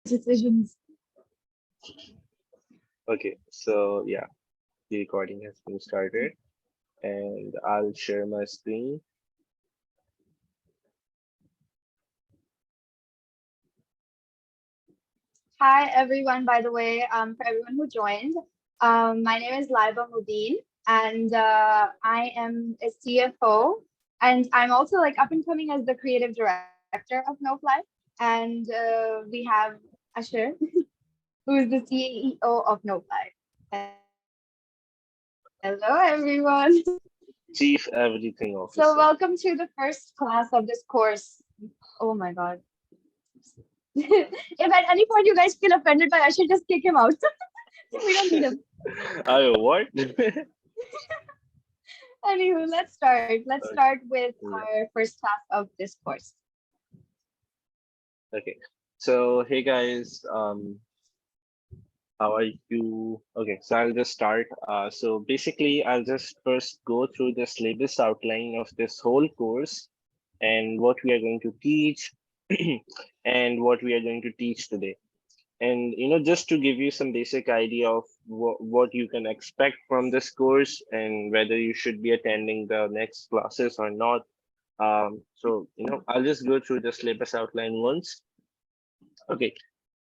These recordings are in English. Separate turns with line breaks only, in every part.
decisions.
Okay, so yeah, the recording has been started and I'll share my screen.
Hi, everyone, by the way, for everyone who joined. My name is Laiba Mubin, and I am a CFO. And I'm also like up and coming as the creative director of Knowfly. And we have Asher, who is the CEO of Knowfly. Hello, everyone.
Chief Everything
So,
Officer.
welcome to the first class of this course. Oh my God. If at any point you guys feel offended by Asher, just kick him out. We don't need him.
Oh, what?
Anywho, let's start. Let's
Okay,
start with
yeah,
our first class of this course.
okay. So, hey guys, how are you? Okay, so I'll just start. So basically, I'll just first go through the syllabus outline of this whole course and what we are going to teach and what we are going to teach today. And just to give you some basic idea of what you can expect from this course and whether you should be attending the next classes or not. So I'll just go through the syllabus outline once. Okay.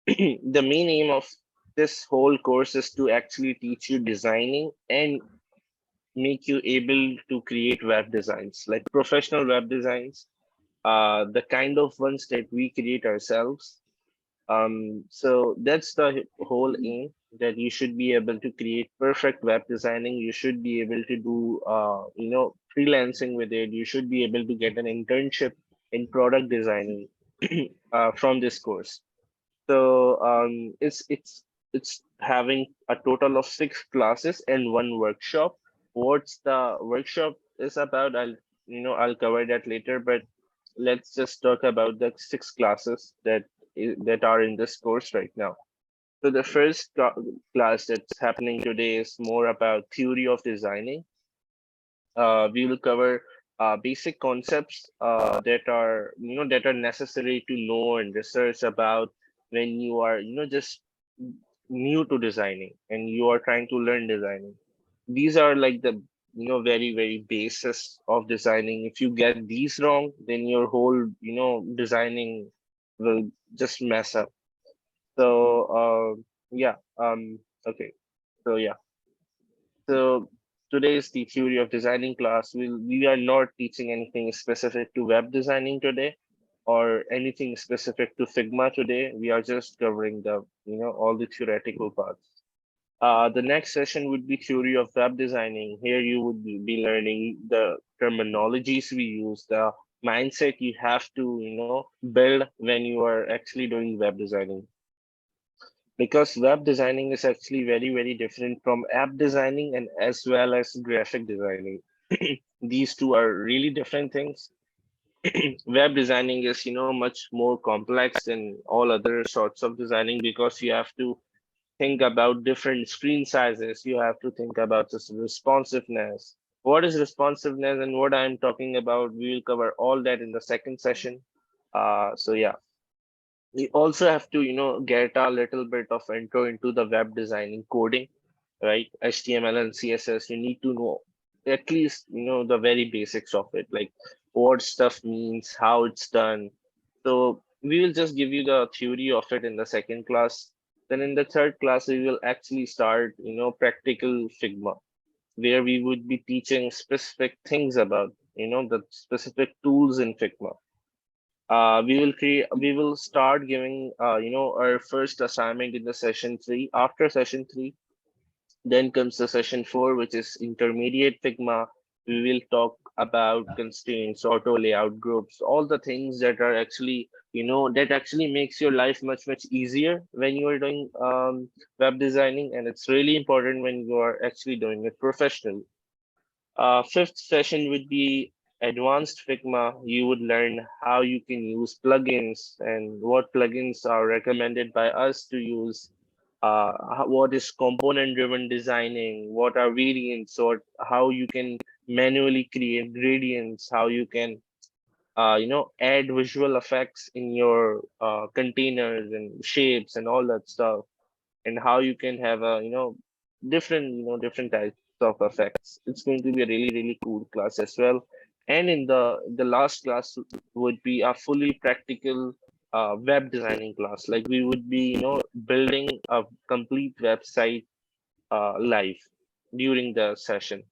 The main aim of this whole course is to actually teach you designing and make you able to create web designs, like professional web designs, the kind of ones that we create ourselves. So that's the whole aim, that you should be able to create perfect web designing. You should be able to do, freelancing with it. You should be able to get an internship in product designing from this course. So it's having a total of 6 classes and 1 workshop. What's the workshop is about? I'll cover that later, but let's just talk about the 6 classes that are in this course right now. So the first class that's happening today is more about theory of designing. We will cover basic concepts that are necessary to know and research about when you are just new to designing and you are trying to learn designing. These are like the very very basis of designing. If you get these wrong, then your whole designing will just mess up. So yeah okay so yeah so today's the theory of designing class. We are not teaching anything specific to web designing today or anything specific to Figma today. We are just covering the all the theoretical parts. The next session would be theory of web designing. Here you would be learning the terminologies we use, the mindset you have to build when you are actually doing web designing, because web designing is actually very very different from app designing and as well as graphic designing. These two are really different things. Web designing is much more complex than all other sorts of designing, because you have to think about different screen sizes. You have to think about this responsiveness. What is responsiveness and what I'm talking about, we will cover all that in the second session. So yeah, we also have to get a little bit of intro into the web designing coding, right? HTML and CSS, you need to know at least the very basics of it, like what stuff means, how it's done. So we will just give you the theory of it in the second class. Then in the third class we will actually start practical Figma, where we would be teaching specific things about the specific tools in Figma. We will start giving our first assignment in the session 3. After session 3, then comes the session 4, which is intermediate Figma. We will talk about constraints, auto layout groups, all the things that are actually that actually makes your life much much easier when you are doing web designing, and it's really important when you are actually doing it professionally. Fifth session would be advanced Figma. You would learn how you can use plugins and what plugins are recommended by us to use. What is component driven designing? What are variants? Or how you can manually create gradients? How you can add visual effects in your containers and shapes and all that stuff, and how you can have a different types of effects. It's going to be a really cool class as well. And in the last class would be a fully practical web designing class. Like we would be building a complete website live during the session.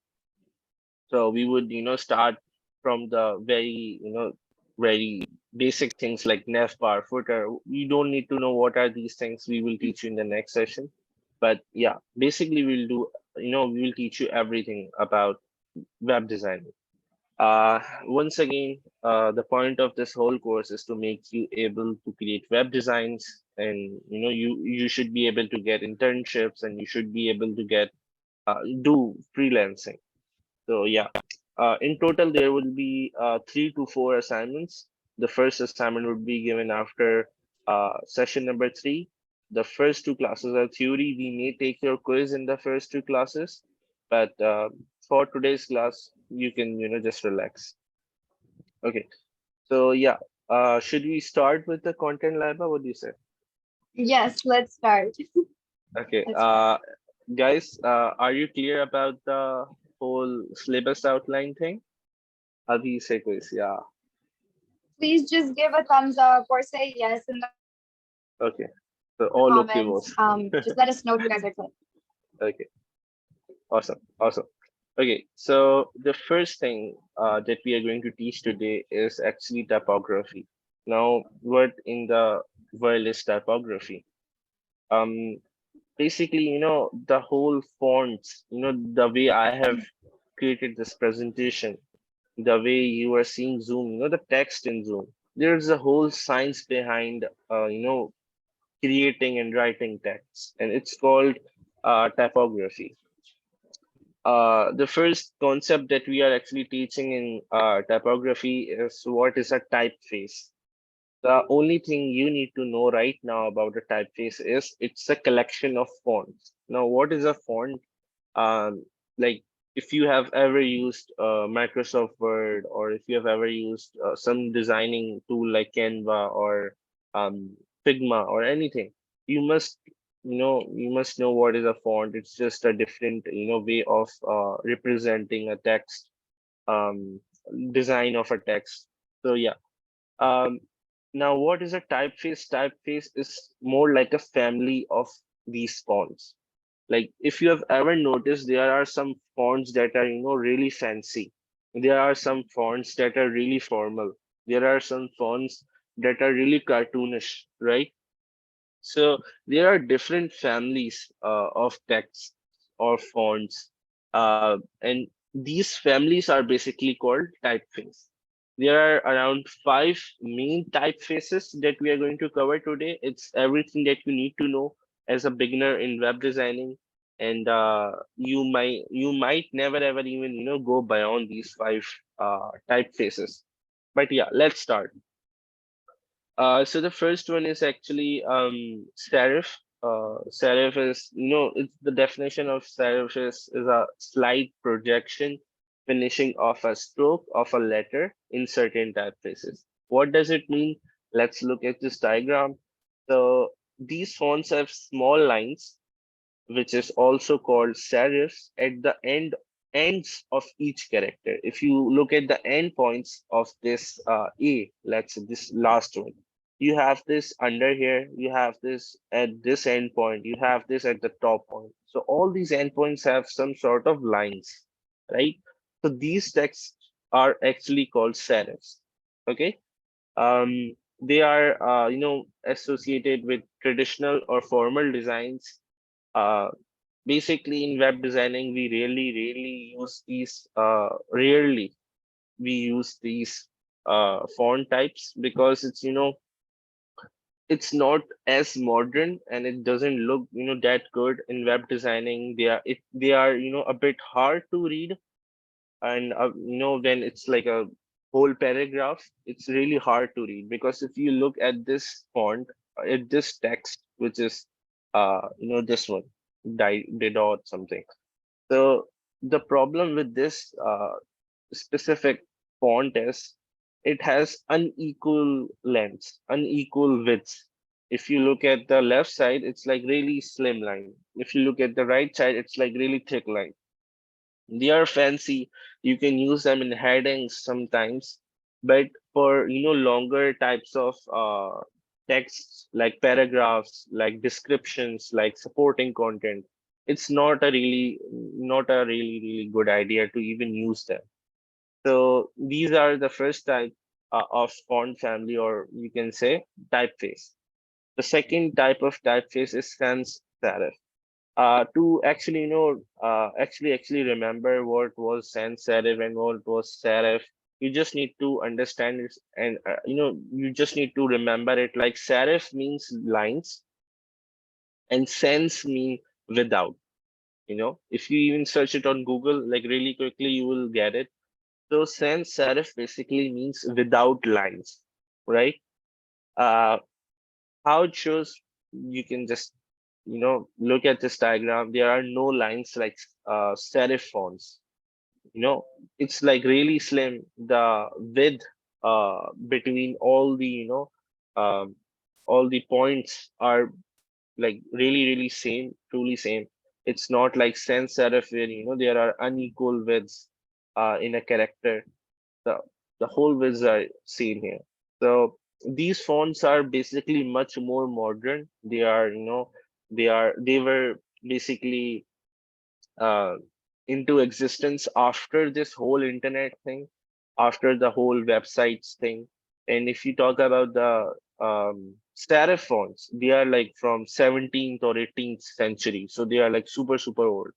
So we would start from the very basic things like nav bar, footer. You don't need to know what are these things. We will teach you in the next session. But yeah, basically we will teach you everything about web design. Once again, the point of this whole course is to make you able to create web designs, and you should be able to get internships, and you should be able to get do freelancing. So yeah, in total, there will be 3 to 4 assignments. The first assignment would be given after session number 3. The first 2 classes are theory. We may take your quiz in the first 2 classes, but for today's class, you can just relax. Okay, so yeah, should we start with the content lab? What do you say?
Yes, let's start.
Okay,
Let's start.
guys, are you clear about the whole syllabus outline thing? Abhi say quiz, yeah.
Please just give a thumbs up or say yes in the
Okay. So all okay
comments.
was.
Just let us know if you guys are clear.
Okay. Awesome. Awesome. Okay. So the first thing that we are going to teach today is actually typography. Now, what in the world is typography? Um, Basically, the whole fonts, the way I have created this presentation, the way you are seeing Zoom, the text in Zoom. There's a whole science behind, creating and writing text, and it's called typography. The first concept that we are actually teaching in typography is what is a typeface. The only thing you need to know right now about a typeface is it's a collection of fonts. Now, what is a font? Like if you have ever used Microsoft Word, or if you have ever used some designing tool like Canva or Figma or anything, you must you must know what is a font. It's just a different way of representing a text, um, design of a text. So yeah. Um, Now, what is a typeface? Typeface is more like a family of these fonts. Like if you have ever noticed, there are some fonts that are really fancy. There are some fonts that are really formal. There are some fonts that are really cartoonish, right? So there are different families of text or fonts, and these families are basically called typeface. There are around 5 main typefaces that we are going to cover today. It's everything that you need to know as a beginner in web designing, and you might never ever even go beyond these 5 typefaces. But yeah, let's start. So the first one is actually serif. Serif is, it's the definition of serif is a slight projection finishing of a stroke of a letter in certain typefaces. What does it mean? Let's look at this diagram. So these fonts have small lines, which is also called serifs, at the ends of each character. If you look at the end points of this A, let's say this last one, you have this under here, you have this at this end point, you have this at the top point. So all these endpoints have some sort of lines, right? So these texts are actually called serifs. Okay. They are associated with traditional or formal designs. uh, Basically in web designing we rarely use these rarely we use these font types, because it's not as modern, and it doesn't look that good in web designing. They are a bit hard to read, and when it's like a whole paragraph, it's really hard to read, because if you look at this font, at this text, which is this one, dot something. So the problem with this specific font is it has unequal lengths, unequal widths. If you look at the left side, it's like really slim line. If you look at the right side, it's like really thick line. They are fancy. You can use them in headings sometimes, but for longer types of texts like paragraphs, like descriptions, like supporting content, it's not a really good idea to even use them. So these are the first type of font family, or you can say typeface. The second type of typeface is sans serif. To actually actually remember what was sans serif and what was serif, you just need to understand it, and you just need to remember it. Like serif means lines and sans mean without. If you even search it on Google, like really quickly, you will get it. So sans serif basically means without lines, right? Uh, how it shows, you can just look at this diagram. There are no lines like serif fonts. It's like really slim. The width between all the points are like really same, truly same. It's not like sans serif where there are unequal widths in a character. The the whole widths are seen here. So these fonts are basically much more modern. They are they were basically uh, into existence after this whole internet thing, after the whole websites thing. And if you talk about the serif fonts, they are like from 17th or 18th century, so they are like super old.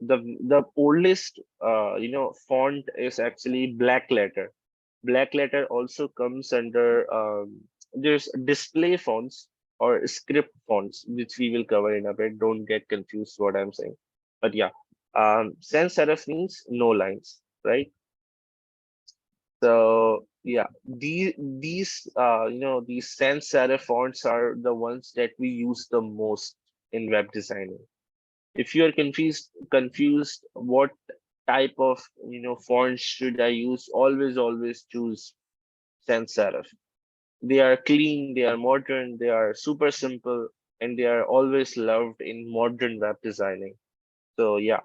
The oldest font is actually black letter. Black letter also comes under there's display fonts or script fonts, which we will cover in a bit. Don't get confused what I'm saying. But yeah, sans serif means no lines, right? So yeah, these sans serif fonts are the ones that we use the most in web designing. If you are confused what type of fonts should I use, always choose sans serif. They are clean, they are modern, they are super simple, and they are always loved in modern web designing. So yeah.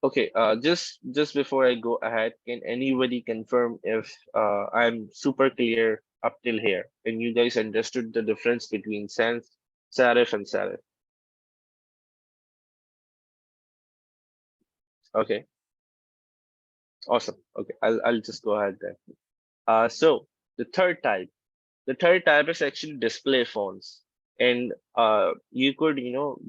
Okay, just before I go ahead, can anybody confirm if I'm super clear up till here and you guys understood the difference between sans serif and serif? Okay, awesome. Okay, I'll just go ahead then. So the third type. The third type is actually display fonts. And you could,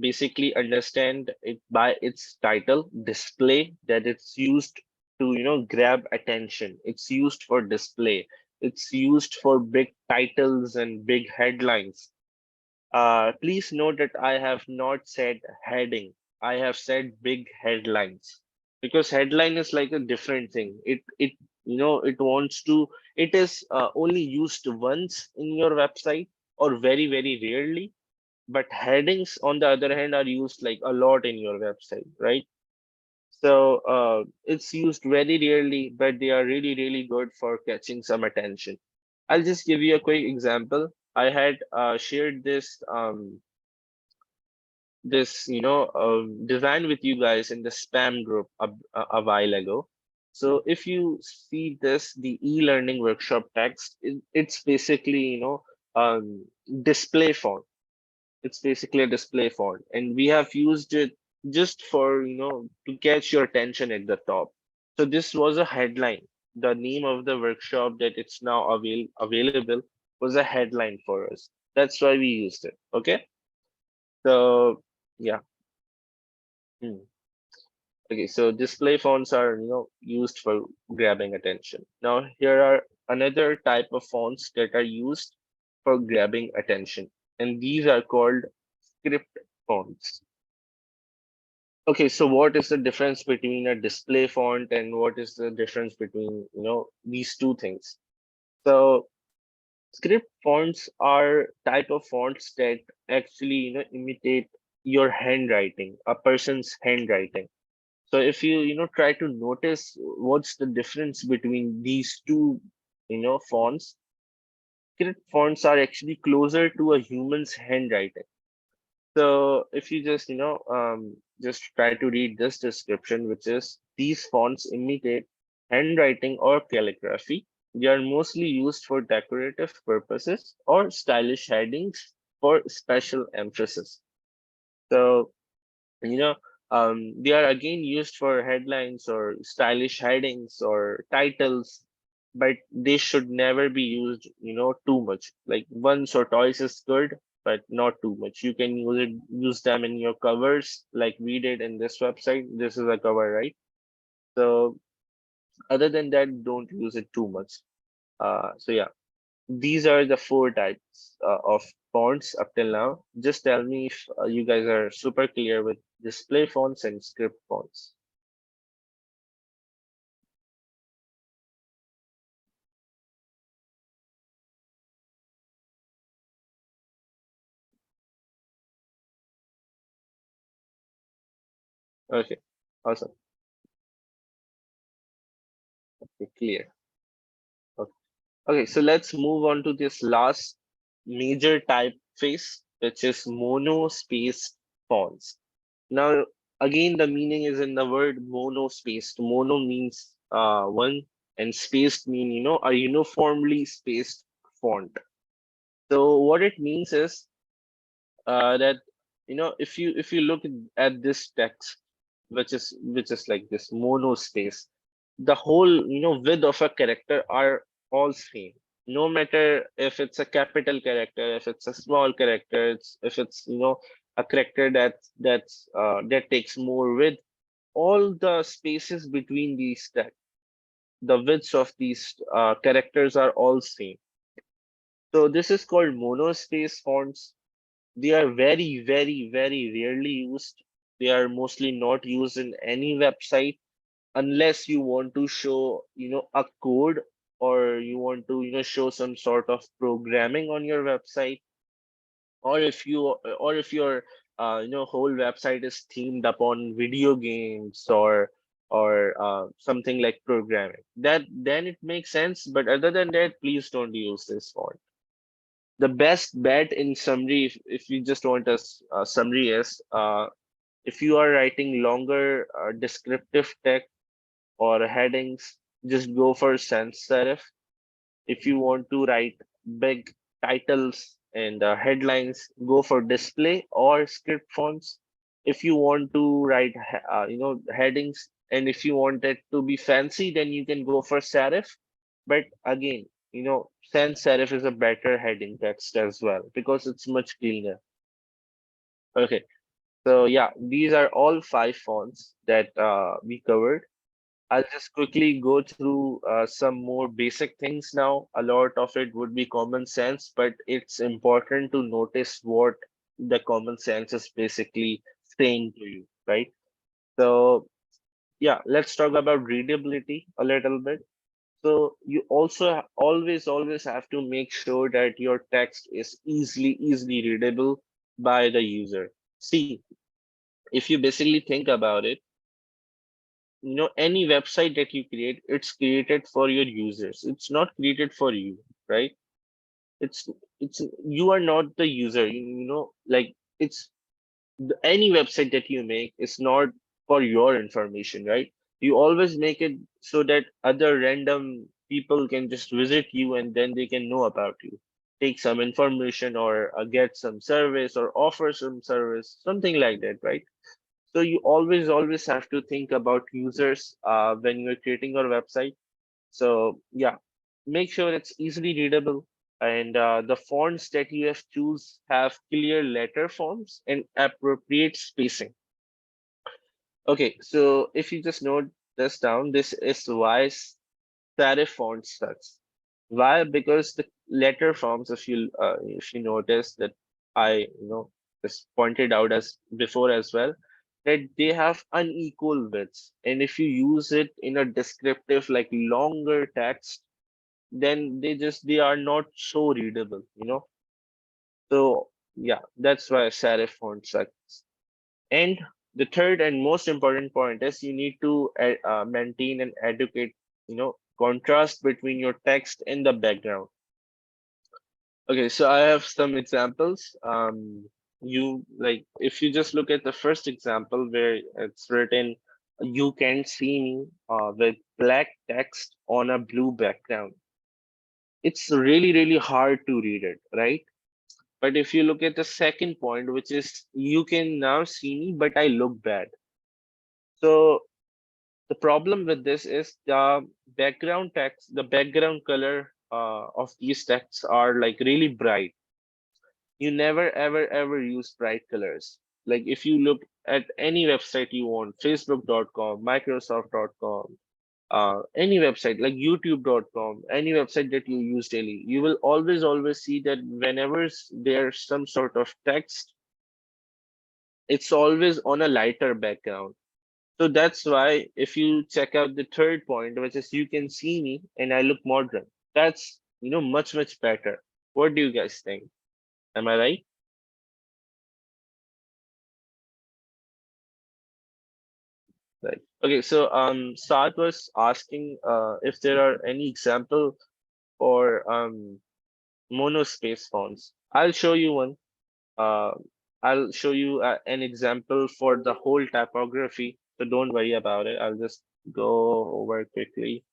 basically understand it by its title, display, that it's used to, grab attention. It's used for display. It's used for big titles and big headlines. Please note that I have not said heading. I have said big headlines, because headline is like a different thing. It wants to. It is only used once in your website, or very rarely. But headings, on the other hand, are used like a lot in your website, right? So it's used very rarely, but they are really good for catching some attention. I'll just give you a quick example. I had shared this design with you guys in the spam group a while ago. So if you see this, the e-learning workshop text, it's basically display font. It's basically a display font, and we have used it just for to catch your attention at the top. So this was a headline. The name of the workshop that it's now available was a headline for us. That's why we used it. Okay. So yeah. Hmm. Okay, so display fonts are used for grabbing attention. Now here are another type of fonts that are used for grabbing attention, and these are called script fonts. Okay, so what is the difference between a display font and what is the difference between these two things? So script fonts are type of fonts that actually imitate your handwriting, a person's handwriting. So if you try to notice what's the difference between these two, fonts, script fonts are actually closer to a human's handwriting. So if you just try to read this description, which is these fonts imitate handwriting or calligraphy. They are mostly used for decorative purposes or stylish headings for special emphasis. So you know they are again used for headlines or stylish headings or titles, but they should never be used too much. Like once or twice is good, but not too much. You can use them in your covers like we did in this website. This is a cover, right? So other than that, don't use it too much. So yeah, these are the four types of fonts up till now. Just tell me if you guys are super clear with display fonts and script fonts. Okay, awesome. Okay, clear. Okay. Okay, so let's move on to this last major typeface, which is monospace fonts. Now, again, the meaning is in the word monospaced. Mono means one, and spaced mean a uniformly spaced font. So what it means is that if you look at this text, which is like this mono space, the whole width of a character are all same, no matter if it's a capital character, if it's a small character, if it's a character that takes more width. All the spaces between these text, the widths of these characters are all same. So this is called monospace fonts. They are very, very, very rarely used. They are mostly not used in any website unless you want to show, a code, or you want to, show some sort of programming on your website, or if your whole website is themed upon video games or something like programming. That then it makes sense. But other than that, please don't use this font. The best bet in summary, if you just want a summary, is if you are writing longer descriptive text or headings, just go for sans serif. If you want to write big titles and headlines, go for display or script fonts. If you want to write headings, and if you want it to be fancy, then you can go for serif. But again, sans serif is a better heading text as well because it's much cleaner. Okay, so yeah, these are all five fonts that we covered. I'll just quickly go through some more basic things now. A lot of it would be common sense, but it's important to notice what the common sense is basically saying to you, right? So yeah, let's talk about readability a little bit. So you also always have to make sure that your text is easily readable by the user. See, if you basically think about it, any website that you create, it's created for your users. It's not created for you, right? it's it's you are not the user. Like any website that you make is not for your information, right? You always make it so that other random people can just visit you and then they can know about you, take some information, or get some service or offer some service, something like that, right? So you always have to think about users when you're creating your website. So yeah, make sure it's easily readable, and the fonts that you have choose have clear letter forms and appropriate spacing. Okay, so if you just note this down, this is why serif font sucks. Why? Because the letter forms, if you notice that I just pointed out as before as well, that they have unequal widths, and if you use it in a descriptive like longer text, then they are not so readable. So yeah, that's why serif font sucks. And the third and most important point is you need to maintain an adequate, contrast between your text and the background. Okay, so I have some examples. You like if you just look at the first example where it's written, "You can see me," with black text on a blue background. It's really, really hard to read it, right? But if you look at the second point, which is, "You can now see me, but I look bad." So the problem with this is the background text, the background color of these texts are like really bright. You never ever ever use bright colors. Like if you look at any website you want, facebook.com, microsoft.com, any website like youtube.com, any website that you use daily, you will always see that whenever there's some sort of text, it's always on a lighter background. So that's why if you check out the third point, which is, "You can see me and I look modern," that's, much better. What do you guys think? Am I right? Right. Okay, so Saad was asking if there are any example for monospace fonts. I'll show you one. Uh, I'll show you an example for the whole typography, so don't worry about it. I'll just go over quickly.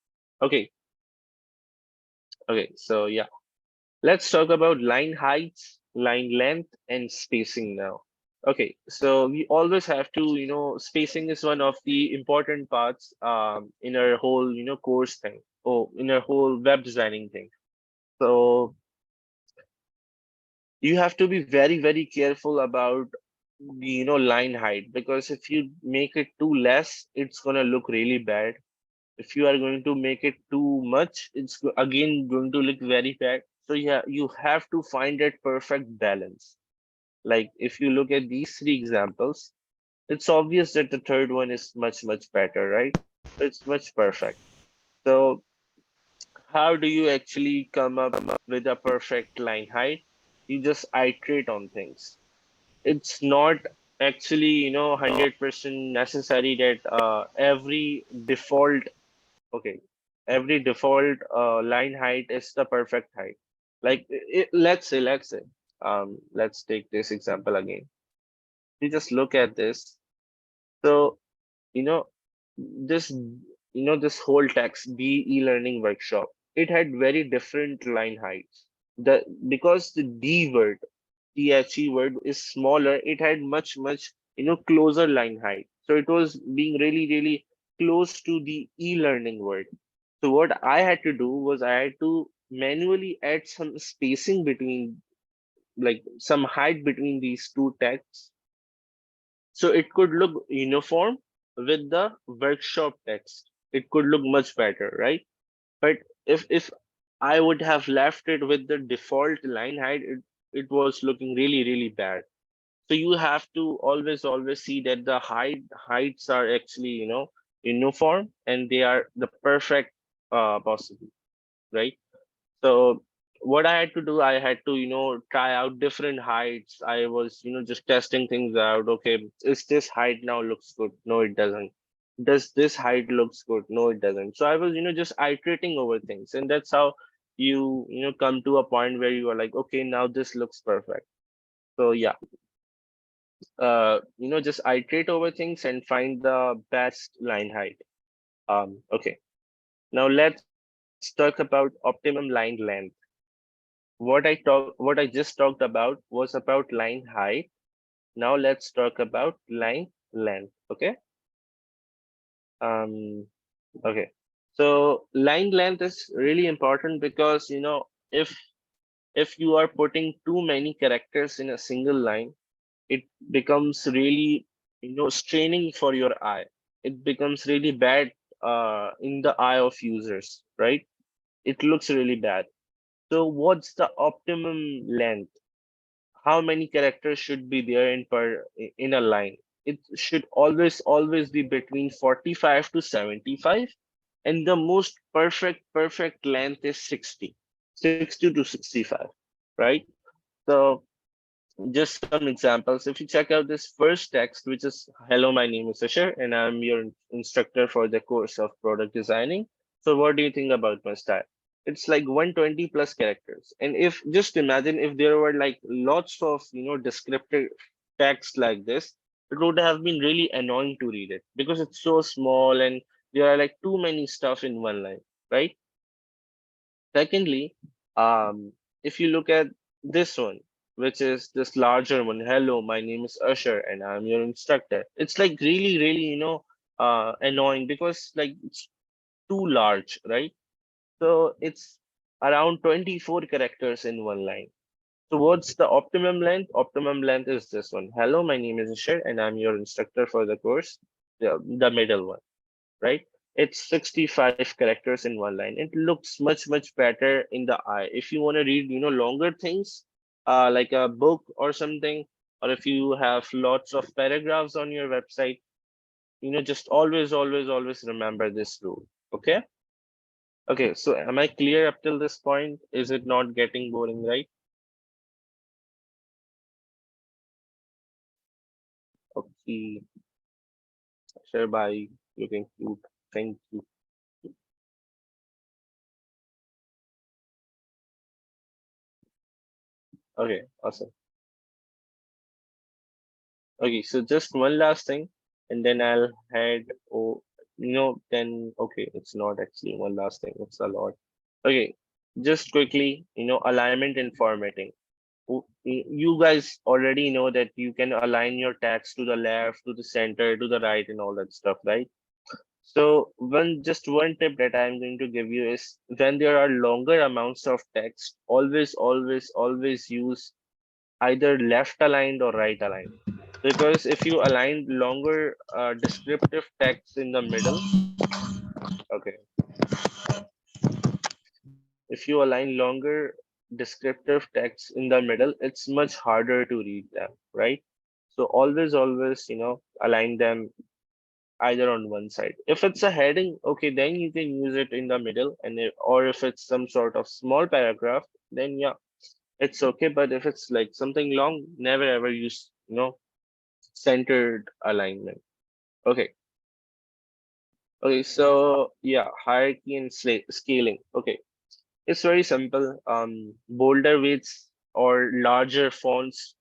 Okay, okay, so yeah. Let's talk about line heights, line length, and spacing now. Okay, so we always have to, spacing is one of the important parts in our whole, course thing, or in our whole web designing thing. So you have to be very, very careful about the, line height, because if you make it too less, it's gonna look really bad. If you are going to make it too much, it's again going to look very bad. So yeah, you have to find that perfect balance. Like if you look at these three examples, it's obvious that the third one is much better, right? It's much perfect. So how do you actually come up with a perfect line height? You just iterate on things. It's not actually, 100% necessary that okay, every default line height is the perfect height. Like let's say, let's take this example again. You just look at this. So, you know, this whole text, "B e-learning workshop," it had very different line heights. Because the D word, THE word is smaller, it had much, closer line height. So it was being really, really close to the e-learning word. So what I had to do was I had to manually add some spacing between, like some height between these two texts, so it could look uniform with the workshop text. It could look much better, right? But if I would have left it with the default line height, it was looking really, really bad. So you have to always see that the heights are actually, uniform, and they are the perfect possible, right? So what I had to do, I had to, try out different heights. I was, just testing things out. Okay, is this height now looks good? No, it doesn't. Does this height looks good? No, it doesn't. So I was, just iterating over things, and that's how you come to a point where you are like, okay, now this looks perfect. So yeah, just iterate over things and find the best line height. Okay. Now let's talk about optimum line length. What I just talked about was about line height. Now let's talk about line length. Okay. Um, okay. So line length is really important because, if you are putting too many characters in a single line, it becomes really, straining for your eye. It becomes really bad in the eye of users, right? It looks really bad. So what's the optimum length? How many characters should be there in a line? It should always be between 45 to 75, and the most perfect length is 60 to 65, right? So just some examples. If you check out this first text, which is hello, my name is Asher, and I'm your instructor for the course of product designing. So what do you think about my style? It's like 120 plus characters. And if just imagine if there were like lots of descriptive text like this, it would have been really annoying to read it because it's so small and there are like too many stuff in one line, right? Secondly, if you look at this one, which is this larger one, hello, my name is Usher and I'm your instructor. It's like really, really, annoying because like it's too large, right? So it's around 24 characters in one line. So what's the optimum length? Optimum length is this one. Hello, my name is Usher and I'm your instructor for the course, the middle one, right? It's 65 characters in one line. It looks much, much better in the eye. If you want to read, longer things, like a book or something, or if you have lots of paragraphs on your website, just always, always, always remember this rule. Okay. Okay. So am I clear up till this point? Is it not getting boring, right? Okay. Sure. Bye. Looking cute. Thank you. Okay. Awesome. Okay, so just one last thing, and then I'll head. Oh, then okay, it's not actually one last thing. It's a lot. Okay, just quickly, alignment and formatting. You guys already know that you can align your text to the left, to the center, to the right, and all that stuff, right? So one tip that I'm going to give you is when there are longer amounts of text, always, always, always use either left aligned or right aligned, because if you align longer descriptive text in the middle, okay, if you align longer descriptive text in the middle, it's much harder to read them, right? So always, always, align them either on one side. If it's a heading, okay, then you can use it in the middle, or if it's some sort of small paragraph, then yeah, it's okay. But if it's like something long, never ever use centered alignment. Okay. Okay, so yeah, hierarchy and scaling. Okay, it's very simple. Bolder weights or larger fonts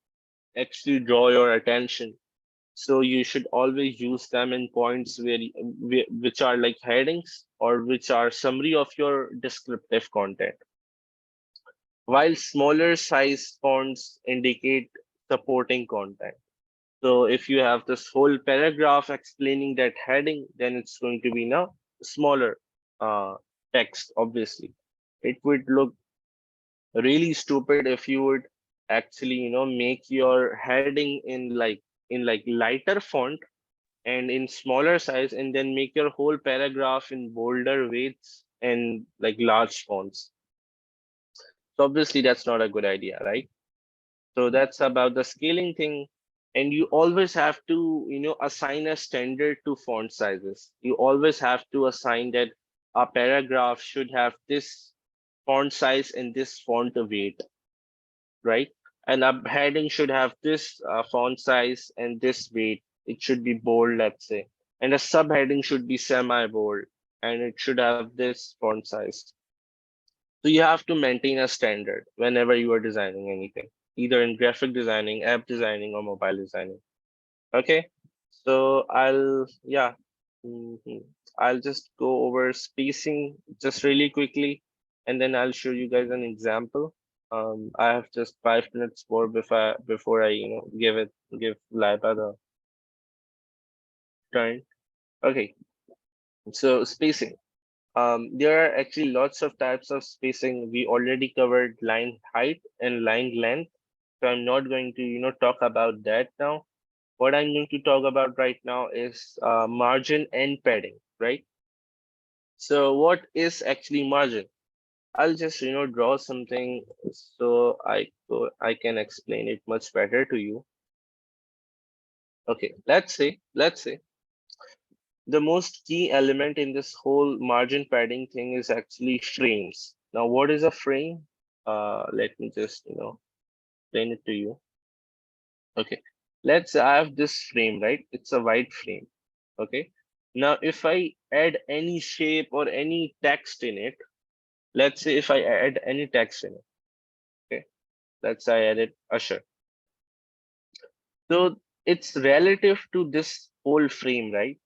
actually draw your attention. So you should always use them in points which are like headings or which are summary of your descriptive content. While smaller size fonts indicate supporting content. So if you have this whole paragraph explaining that heading, then it's going to be now smaller uh, text, obviously. It would look really stupid if you would actually, make your heading in like lighter font and in smaller size, and then make your whole paragraph in bolder weights and like large fonts. So obviously that's not a good idea, right? So that's about the scaling thing. And you always have to, assign a standard to font sizes. You always have to assign that a paragraph should have this font size and this font weight, right? And a heading should have this font size and this weight. It should be bold, let's say. And a subheading should be semi-bold and it should have this font size. So you have to maintain a standard whenever you are designing anything, either in graphic designing, app designing, or mobile designing. Okay. So yeah, mhm. I'll just go over spacing just really quickly, and then I'll show you guys an example. I have just 5 minutes more before I give Laiba the turn. Okay. So spacing. There are actually lots of types of spacing. We already covered line height and line length. So I'm not going to, talk about that now. What I'm going to talk about right now is margin and padding, right? So what is actually margin? I'll just, draw something so I can explain it much better to you. Okay, let's say the most key element in this whole margin padding thing is actually frames. Now, what is a frame? Let me just, explain it to you. Okay, let's say I have this frame, right? It's a white frame. Okay, now if I add any shape or any text in it, let's say if I add any text in it, okay, let's say I added Usher. So it's relative to this whole frame, right?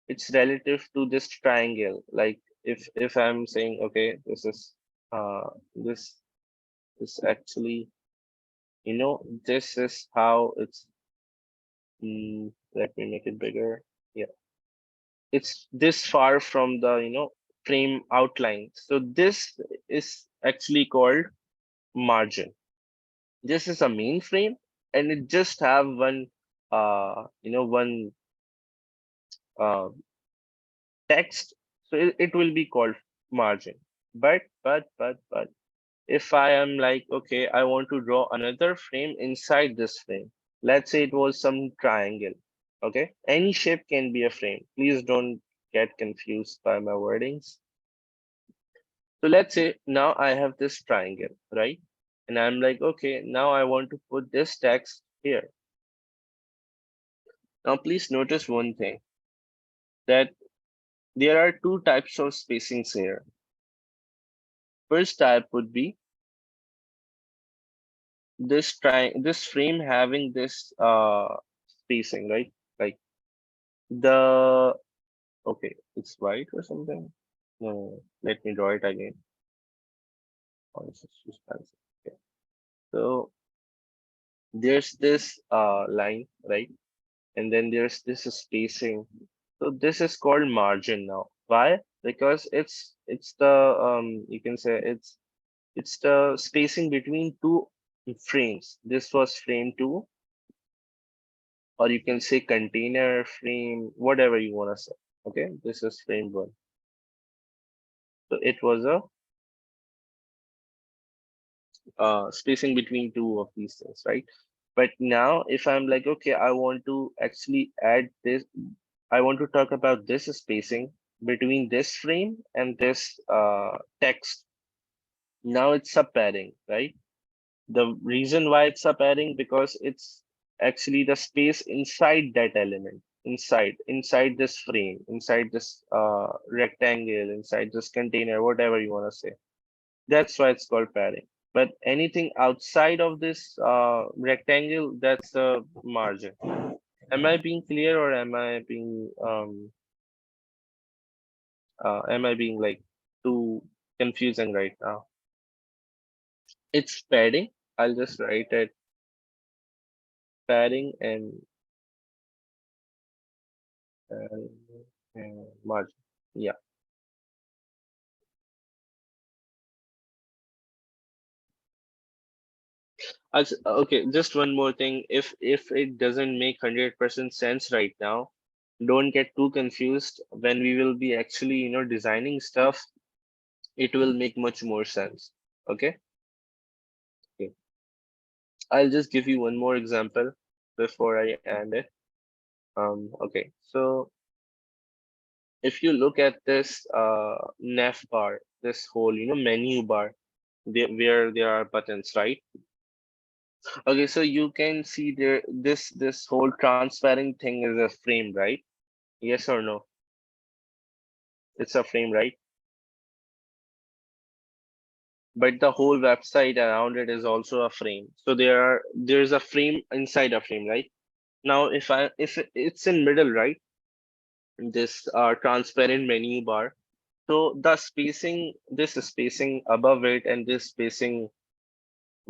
It's relative to this triangle. Like if I'm saying, okay, this is this is actually, this is how it's. Let me make it bigger. Yeah, it's this far from the frame outline. So this is actually called margin. This is a main frame, and it just have one uh, text, so it will be called margin. But if I am like, okay, I want to draw another frame inside this frame, let's say it was some triangle. Okay, any shape can be a frame, please don't get confused by my wordings. So let's say now I have this triangle, right? And I'm like, okay, now I want to put this text here. Now please notice one thing, that there are two types of spacings here. First type would be this frame having this spacing, right? Like the okay, it's white or something. No, let me draw it again. Oh, this is too expensive. Okay. So there's this line, right? And then there's this spacing. So this is called margin now. Why? Because it's the you can say it's the spacing between two frames. This was frame two, or you can say container frame, whatever you want to say. Okay, this is frame one. So it was a spacing between two of these things, right? But now if I'm like, okay, I want to actually add this, I want to talk about this spacing between this frame and this text. Now it's a padding, right? The reason why it's a padding, because it's actually the space inside that element, inside this frame, inside this rectangle, inside this container, whatever you want to say. That's why it's called padding. But anything outside of this rectangle, that's a margin. Am I being clear, or am I being like too confusing right now? It's padding. I'll just write it padding and, and margin. Yeah. Okay, just one more thing. If it doesn't make 100% sense right now, don't get too confused. When we will be actually, designing stuff, it will make much more sense. Okay? Okay. I'll just give you one more example before I end it. Okay. So if you look at this nav bar, this whole, menu bar, where there are buttons, right? Okay, so you can see there this whole transparent thing is a frame, right? Yes or no? It's a frame, right? But the whole website around it is also a frame. So there's a frame inside a frame, right? Now if it's in middle, right? This transparent menu bar. So the spacing, this spacing above it and this spacing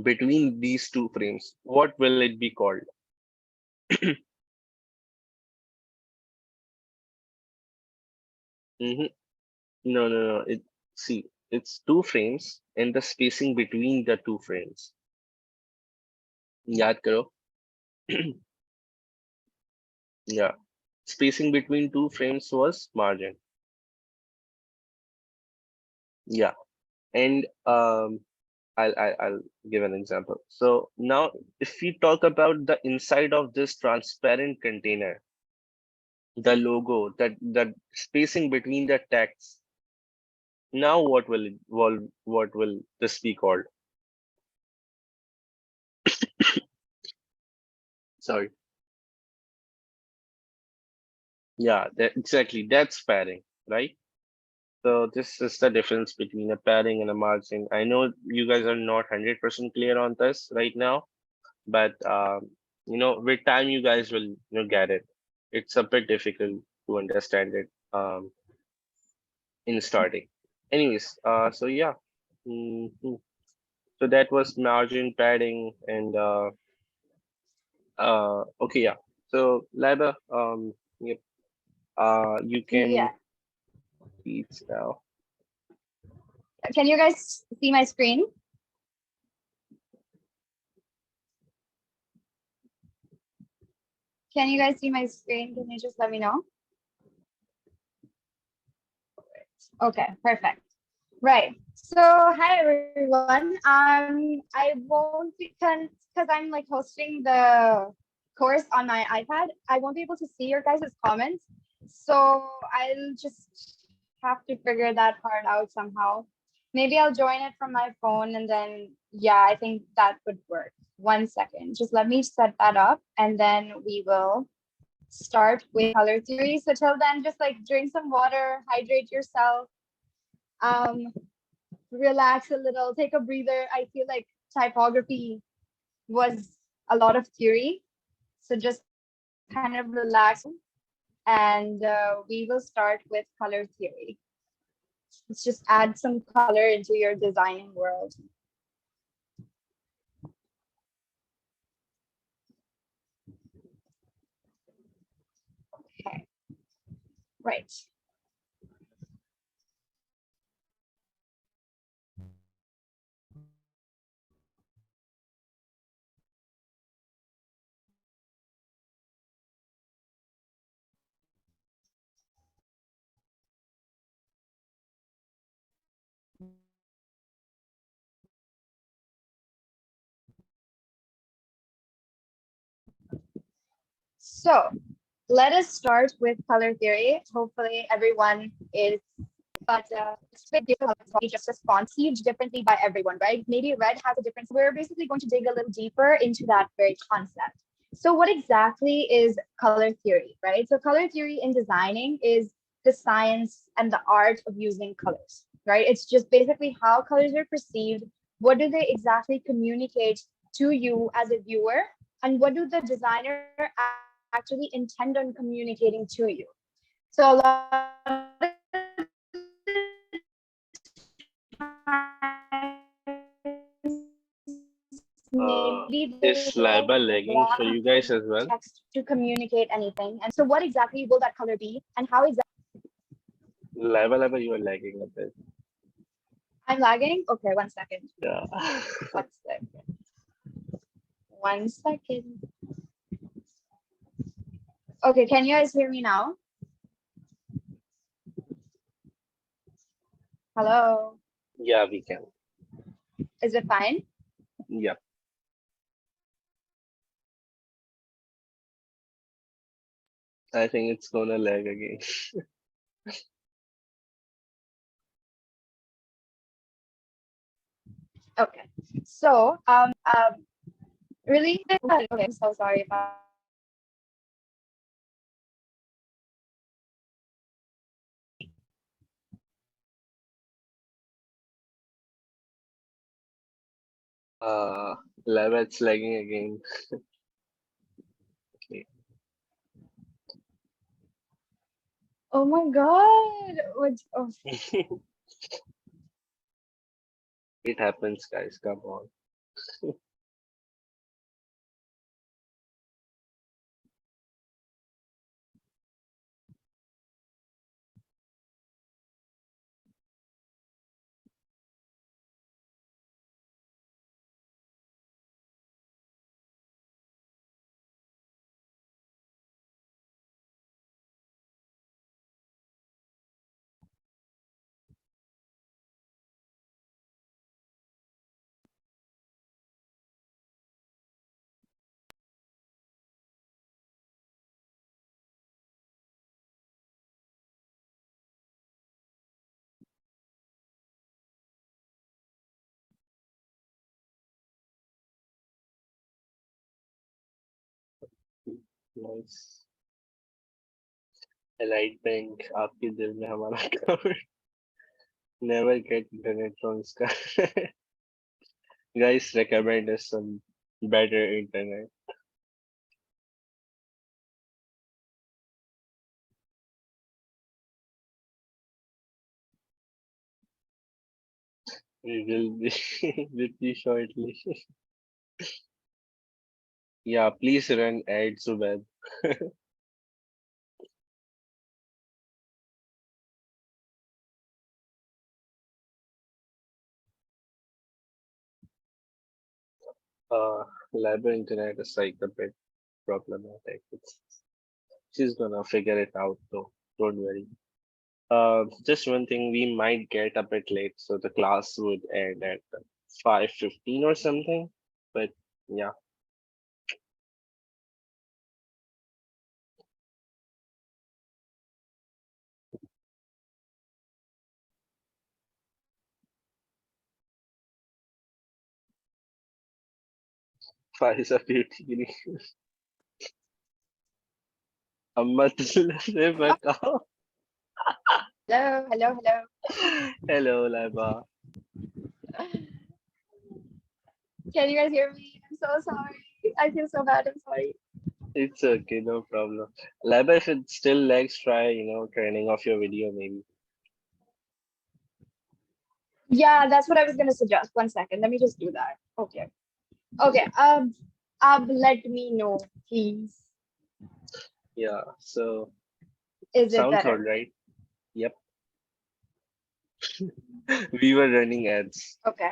between these two frames, what will it be called? Hmm. No, no, no. See, it's two frames and the spacing between the two frames. याद करो. Yeah. Spacing between two frames was margin. Yeah. And I'll give an example. So now if we talk about the inside of this transparent container, the logo, that spacing between the text, now what will this be called? Sorry. Yeah, exactly. That's padding, right? So this is the difference between a padding and a margin. I know you guys are not 100% clear on this right now, but with time you guys will get it. It's a bit difficult to understand it in starting. Anyways, so yeah. Mhm. So that was margin padding and okay, yeah. So Laba, yep, you can
Yeah.
teach now.
Can you guys see my screen? Can you guys see my screen? Can you just let me know? Okay, perfect. Right. So hi everyone. I won't because I'm like hosting the course on my iPad. I won't be able to see your guys' comments. So I'll just have to figure that part out somehow. Maybe I'll join it from my phone and then yeah, I think that would work. 1 second. Just let me set that up and then we will start with color theory. So till then, just like drink some water, hydrate yourself, um, relax a little, take a breather. I feel like typography was a lot of theory. So just kind of relax and we will start with color theory. Let's just add some color into your designing world. Okay, right. So let us start with color theory. Hopefully everyone is, but it's a bit difficult to just conceived differently by everyone, right? Maybe red has a difference. We're basically going to dig a little deeper into that very concept. So what exactly is color theory, right? So color theory in designing is the science and the art of using colors, right? It's just basically how colors are perceived. What do they exactly communicate to you as a viewer? And what do the designer actually intend on communicating to you? So a lot of maybe they
Is
don't
Laba lagging for
want
you guys as well?
text to communicate anything. And so what exactly will that color be and how exactly
Laba, you are lagging a bit.
I'm lagging? Okay, 1 second.
Yeah.
1 second. 1 second. Okay, can you guys hear me now? Hello?
Yeah, we can.
Is it fine?
Yeah. I think it's gonna lag again.
Okay. So really okay, I'm so sorry about
Uh, Laba, it's lagging again. Okay.
oh my god. What oh,
It happens, guys. Come on. Nice. Light pink, आपके दिल में हमारा cover. Never get internet from sky. Guys, recommend us some better internet. We will be with you shortly. Yeah, please run ads to web. Uh, Lab internet is like a bit problematic. She's gonna figure it out though. Don't worry. Just one thing, we might get a bit late, so the class would end at 5:15 or something. But yeah, 5:15. अम्मा से बताओ.
Hello, hello, hello.
Hello, Laba.
Can you guys hear me? I'm so sorry. I feel so bad. I'm sorry.
It's okay, no problem. Laba, if it still lags, try, turning off your video maybe.
Yeah, that's what I was gonna suggest. 1 second. Let me just do that. Okay. Okay. Let me know, please.
Yeah, so
Is it
sounds all
better?
right. Yep. We were running ads.
Okay.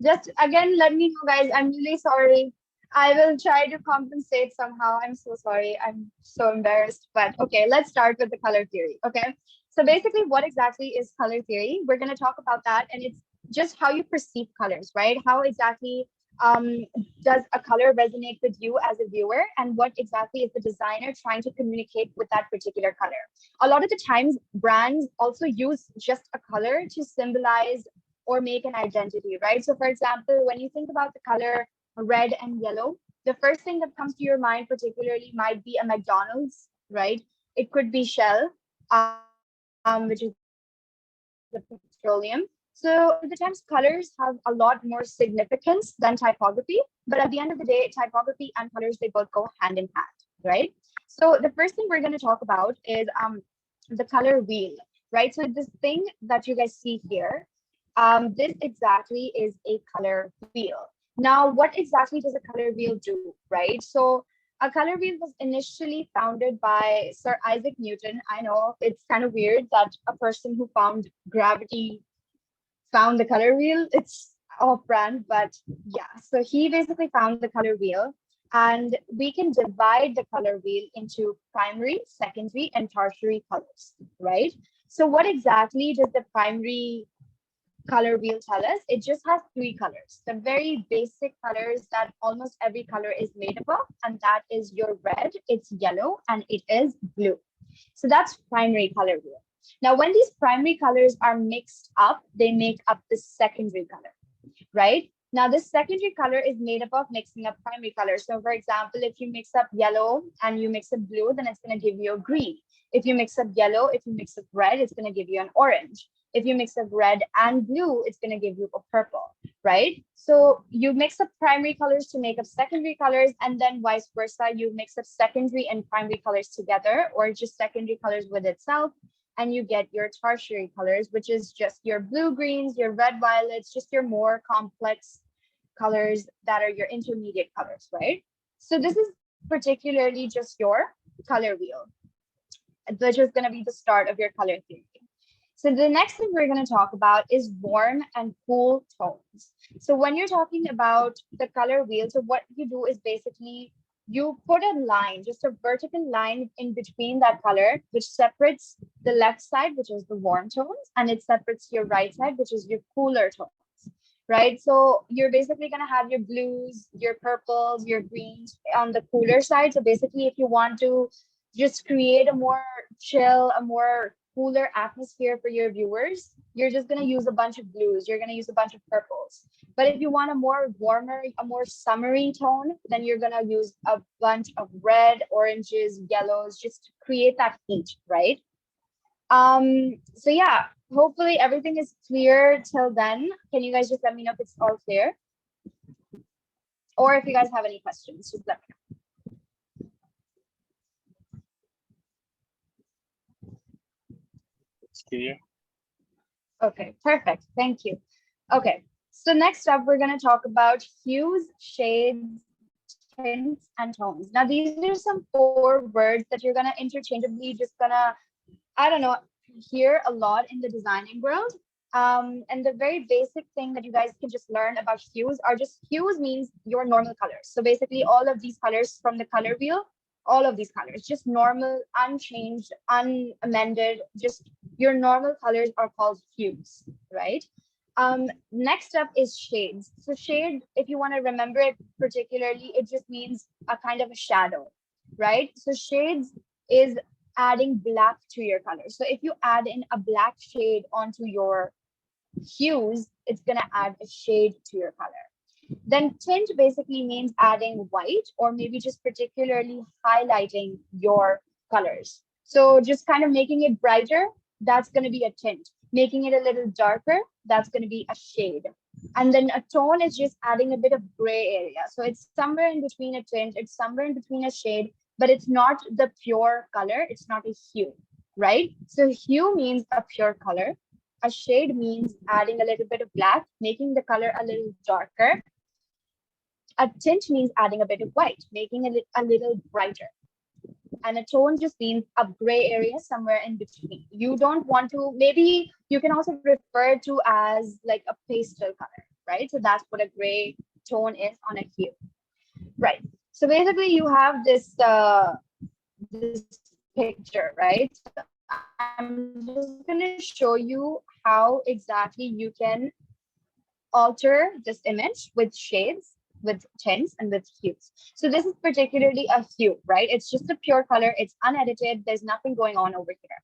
Just again, let me know, guys. I'm really sorry. I will try to compensate somehow. I'm so sorry. I'm so embarrassed. But okay, let's start with the color theory. Okay. So basically, what exactly is color theory? We're going to talk about that. And it's just how you perceive colors, right? How exactly does a color resonate with you as a viewer? And what exactly is the designer trying to communicate with that particular color? A lot of the times, brands also use just a color to symbolize or make an identity, right? So for example, when you think about the color red and yellow, the first thing that comes to your mind particularly might be a McDonald's, right? It could be Shell, which is the petroleum. So the times colors have a lot more significance than typography, but at the end of the day, typography and colors, they both go hand in hand, right? So the first thing we're going to talk about is the color wheel, right? So this thing that you guys see here, this exactly is a color wheel. Now, what exactly does a color wheel do, right? So a color wheel was initially founded by Sir Isaac Newton. I know it's kind of weird that a person who found gravity found the color wheel. It's off brand, but yeah. So he basically found the color wheel, and we can divide the color wheel into primary, secondary, and tertiary colors, right? So what exactly does the primary color wheel tell us? It just has three colors, the very basic colors that almost every color is made up of, and that is your red, it's yellow, and it is blue. So that's primary color wheel. Now, when these primary colors are mixed up, they make up the secondary color, right? Now, this secondary color is made up of mixing up primary colors. So, for example, if you mix up yellow and you mix up blue, then it's going to give you a green. If you mix up yellow, if you mix up red, it's going to give you an orange. If you mix up red and blue, it's going to give you a purple, right? So you mix up primary colors to make up secondary colors, and then vice versa. You mix up secondary and primary colors together, or just secondary colors with itself, and you get your tertiary colors, which is just your blue greens, your red violets, just your more complex colors that are your intermediate colors, right? So this is particularly just your color wheel, which is going to be the start of your color theory. So the next thing we're going to talk about is warm and cool tones. So when you're talking about the color wheel, so what you do is basically you put a line, just a vertical line in between that color, which separates the left side, which is the warm tones, and it separates your right side, which is your cooler tones, right? So you're basically going to have your blues, your purples, your greens on the cooler side. So basically, if you want to just create a more chill, a more cooler atmosphere for your viewers, you're just going to use a bunch of blues, you're going to use a bunch of purples. But if you want a more warmer, a more summery tone, then you're gonna use a bunch of red, oranges, yellows, just to create that heat, right? So yeah, hopefully everything is clear till then. Can you guys just let me know if it's all clear? Or if you guys have any questions, just let me know.
It's clear.
Okay, perfect. Thank you. Okay, so next up, we're going to talk about hues, shades, tints, and tones. Now, these are some 4 words that you're going to interchangeably just going to, I don't know, hear a lot in the designing world. And the very basic thing that you guys can just learn about hues are just hues means your normal colors. So basically all of these colors from the color wheel, all of these colors, just normal, unchanged, unamended, just your normal colors are called hues, right? Next up is shades. So shade, if you want to remember it particularly, it just means a kind of a shadow, right? So shades is adding black to your color. So if you add in a black shade onto your hues, it's going to add a shade to your color. Then tint basically means adding white or maybe just particularly highlighting your colors. So just kind of making it brighter, that's going to be a tint. Making it a little darker, that's going to be a shade. And then a tone is just adding a bit of gray area. So it's somewhere in between a tint, it's somewhere in between a shade, but it's not the pure color, it's not a hue, right? So hue means a pure color. A shade means adding a little bit of black, making the color a little darker. A tint means adding a bit of white, making it a little brighter. And a tone just means a gray area somewhere in between. You don't want to, maybe you can also refer to as like a pastel color, right? So that's what a gray tone is on a hue, right? So basically you have this, this picture, right? I'm just going to show you how exactly you can alter this image with shades, with tints, and with hues. So this is particularly a hue, right? It's just a pure color. It's unedited. There's nothing going on over here.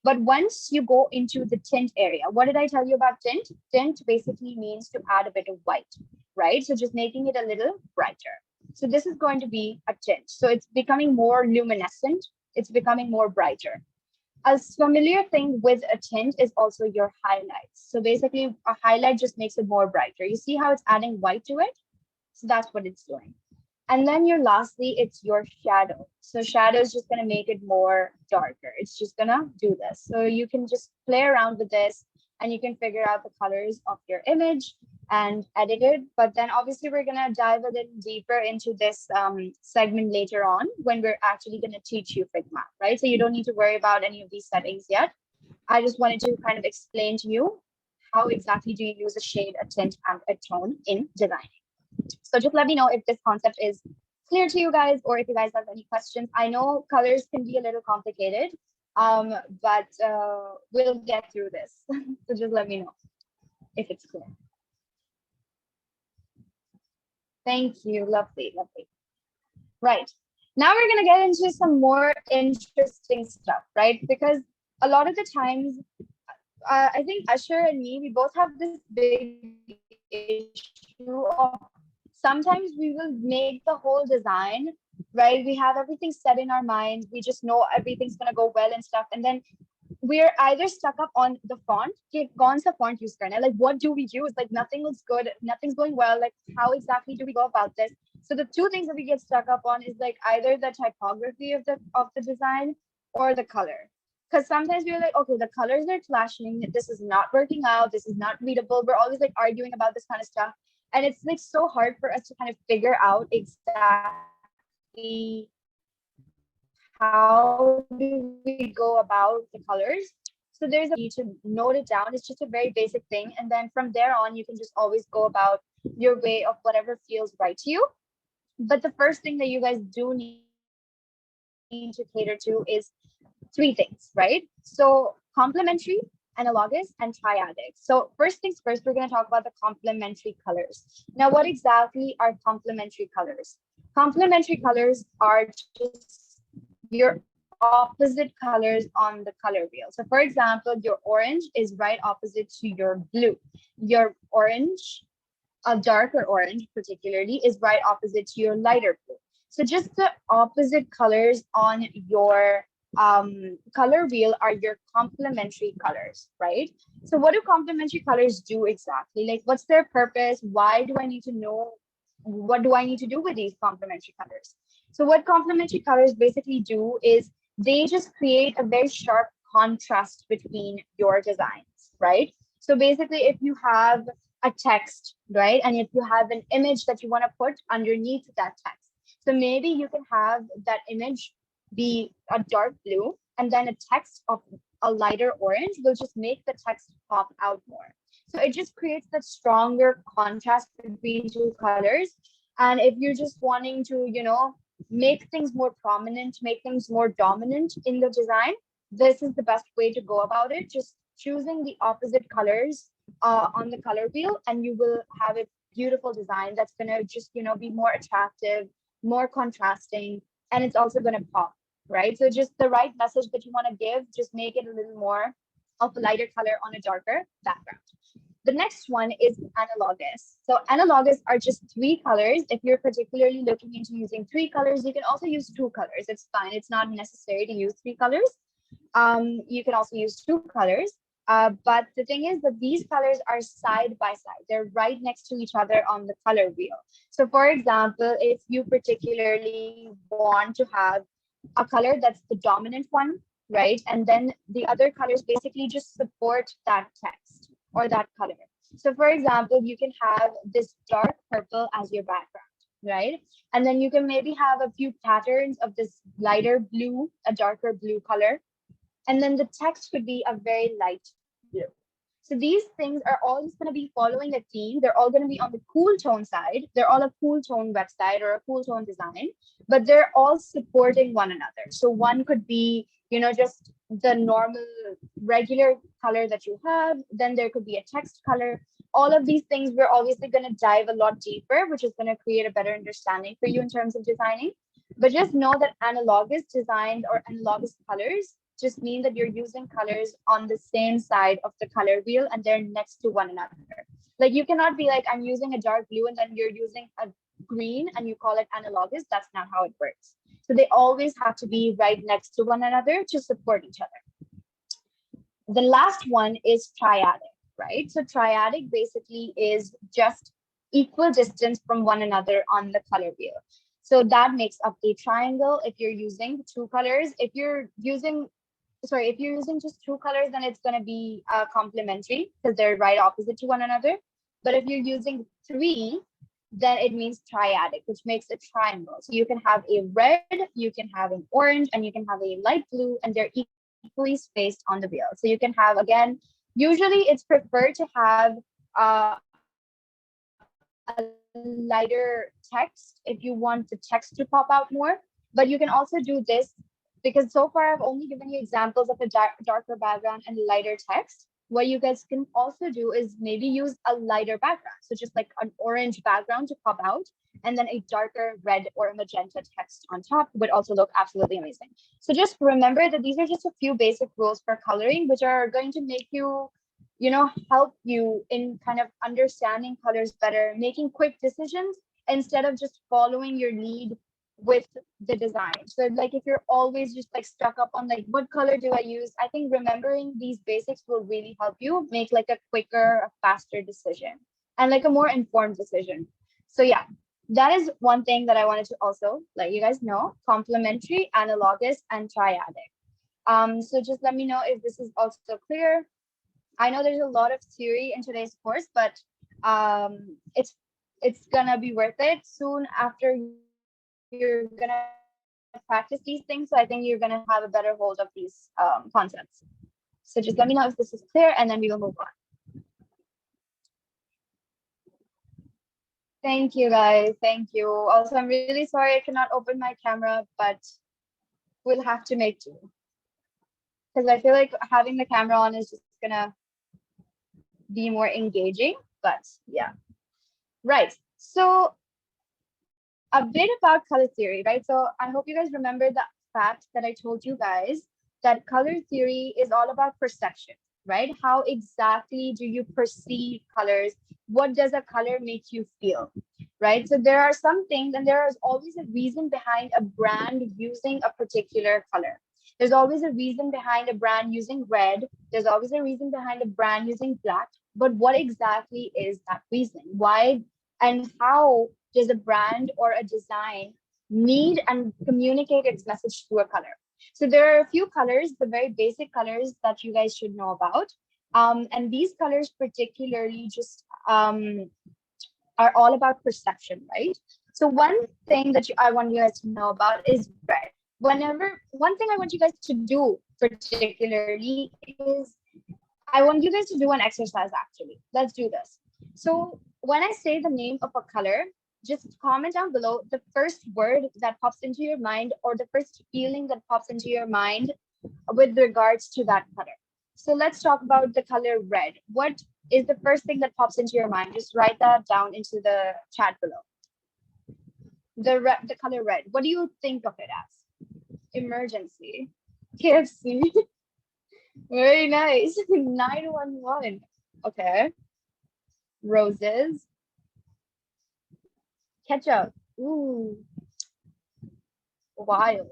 But once you go into the tint area, what did I tell you about tint? Tint basically means to add a bit of white, right? So just making it a little brighter. So this is going to be a tint. So it's becoming more luminescent. It's becoming more brighter. A familiar thing with a tint is also your highlights. So basically a highlight just makes it more brighter. You see how it's adding white to it? So that's what it's doing. And then lastly, it's your shadow. So shadow is just going to make it more darker. It's just going to do this. So you can just play around with this and you can figure out the colors of your image and edit it. But then obviously we're going to dive a little deeper into this segment later on when we're actually going to teach you Figma, right? So you don't need to worry about any of these settings yet. I just wanted to kind of explain to you how exactly do you use a shade, a tint, and a tone in designing. So just let me know if this concept is clear to you guys or if you guys have any questions. I know colors can be a little complicated, but we'll get through this. So just let me know if it's clear. Thank you. Lovely, lovely. Right. Now we're going to get into some more interesting stuff, right? Because a lot of the times, I think Asher and me, we both have this big issue of sometimes we will make the whole design, right? We have everything set in our mind. We just know everything's going to go well and stuff. And then we're either stuck up on the font. Kaun sa font use karna? Like, what do we use? Like, nothing looks good. Nothing's going well. Like, how exactly do we go about this? So the 2 things that we get stuck up on is like either the typography of the design or the color. Because sometimes we're like, okay, the colors are clashing. This is not working out. This is not readable. We're always like arguing about this kind of stuff. And it's like so hard for us to kind of figure out exactly how do we go about the colors. So there's a need to note it down. It's just a very basic thing. And then from there on, you can just always go about your way of whatever feels right to you. But the first thing that you guys do need to cater to is 3 things, right? So complementary, analogous, and triadic. So first things first, we're going to talk about the complementary colors. Now, what exactly are complementary colors? Complementary colors are just your opposite colors on the color wheel. So for example, your orange is right opposite to your blue. Your orange a darker orange particularly is right opposite to your lighter blue. So just the opposite colors on your color wheel are your complementary colors, right? So what do complementary colors do exactly? Like, what's their purpose? Why do I need to know? What do I need to do with these complementary colors? So what complementary colors basically do is they just create a very sharp contrast between your designs, right? So basically, if you have a text, right? And if you have an image that you want to put underneath that text, so maybe you can have that image be a dark blue, and then a text of a lighter orange will just make the text pop out more. So it just creates that stronger contrast between two colors. And if you're just wanting to, make things more prominent, make things more dominant in the design, this is the best way to go about it. Just choosing the opposite colors on the color wheel, and you will have a beautiful design that's going to just, be more attractive, more contrasting, and it's also going to pop, right? So just the right message that you want to give, just make it a little more of a lighter color on a darker background. The next one is analogous. So analogous are just three colors. If you're particularly looking into using three colors, you can also use two colors. It's fine. It's not necessary to use three colors. You can also use two colors. But the thing is that these colors are side by side. They're right next to each other on the color wheel. So for example, if you particularly want to have a color that's the dominant one, right? And then the other colors basically just support that text or that color. So for example, you can have this dark purple as your background, right? And then you can maybe have a few patterns of this lighter blue, a darker blue color. And then the text could be a very light blue. So these things are all just going to be following a theme. They're all going to be on the cool tone side. They're all a cool tone website or a cool tone design, but they're all supporting one another. So one could be, just the normal regular color that you have. Then there could be a text color. All of these things, we're obviously going to dive a lot deeper, which is going to create a better understanding for you in terms of designing. But just know that analogous designs or analogous colors just mean that you're using colors on the same side of the color wheel and they're next to one another. Like you cannot be like, I'm using a dark blue and then you're using a green and you call it analogous. That's not how it works. So they always have to be right next to one another to support each other. The last one is triadic, right? So triadic basically is just equal distance from one another on the color wheel. So that makes up a triangle if you're using two colors. If you're using just two colors, then it's going to be complementary because they're right opposite to one another. But if you're using three, then it means triadic, which makes a triangle. So you can have a red, you can have an orange, and you can have a light blue, and they're equally spaced on the wheel. So you can have, again, usually it's preferred to have a lighter text if you want the text to pop out more. But you can also do this because so far I've only given you examples of a darker background and lighter text. What you guys can also do is maybe use a lighter background. So just like an orange background to pop out and then a darker red or magenta text on top would also look absolutely amazing. So just remember that these are just a few basic rules for coloring, which are going to make you, help you in kind of understanding colors better, making quick decisions instead of just following your lead with the design. So like if you're always just like stuck up on like what color do I use, I think remembering these basics will really help you make like a quicker, a faster decision and like a more informed decision. So yeah, that is one thing that I wanted to also let you guys know: complementary, analogous, and triadic. So just let me know if this is also clear. I know there's a lot of theory in today's course, but it's gonna be worth it soon after you're gonna practice these things. So I think you're gonna have a better hold of these concepts. So just let me know if this is clear, and then we will move on. Thank you, guys. Thank you. Also, I'm really sorry I cannot open my camera, but we'll have to make do because I feel like having the camera on is just gonna be more engaging. But yeah, right. So a bit about color theory, right? So I hope you guys remember the fact that I told you guys that color theory is all about perception, right? How exactly do you perceive colors? What does a color make you feel, right? So there are some things, and there is always a reason behind a brand using a particular color. There's always a reason behind a brand using red. There's always a reason behind a brand using black. But what exactly is that reason? Why and how does a brand or a design need and communicate its message through a color? So there are a few colors, the very basic colors that you guys should know about. And these colors particularly just are all about perception, right? So one thing that I want you guys to know about is red. One thing I want you guys to do particularly is I want you guys to do an exercise actually. Let's do this. So when I say the name of a color, just comment down below the first word that pops into your mind or the first feeling that pops into your mind with regards to that color. So let's talk about the color red. What is the first thing that pops into your mind? Just write that down into the chat below. The color red. What do you think of it as? Emergency. KFC. Very nice. 911. Okay. Roses. Ketchup. Ooh. Wild.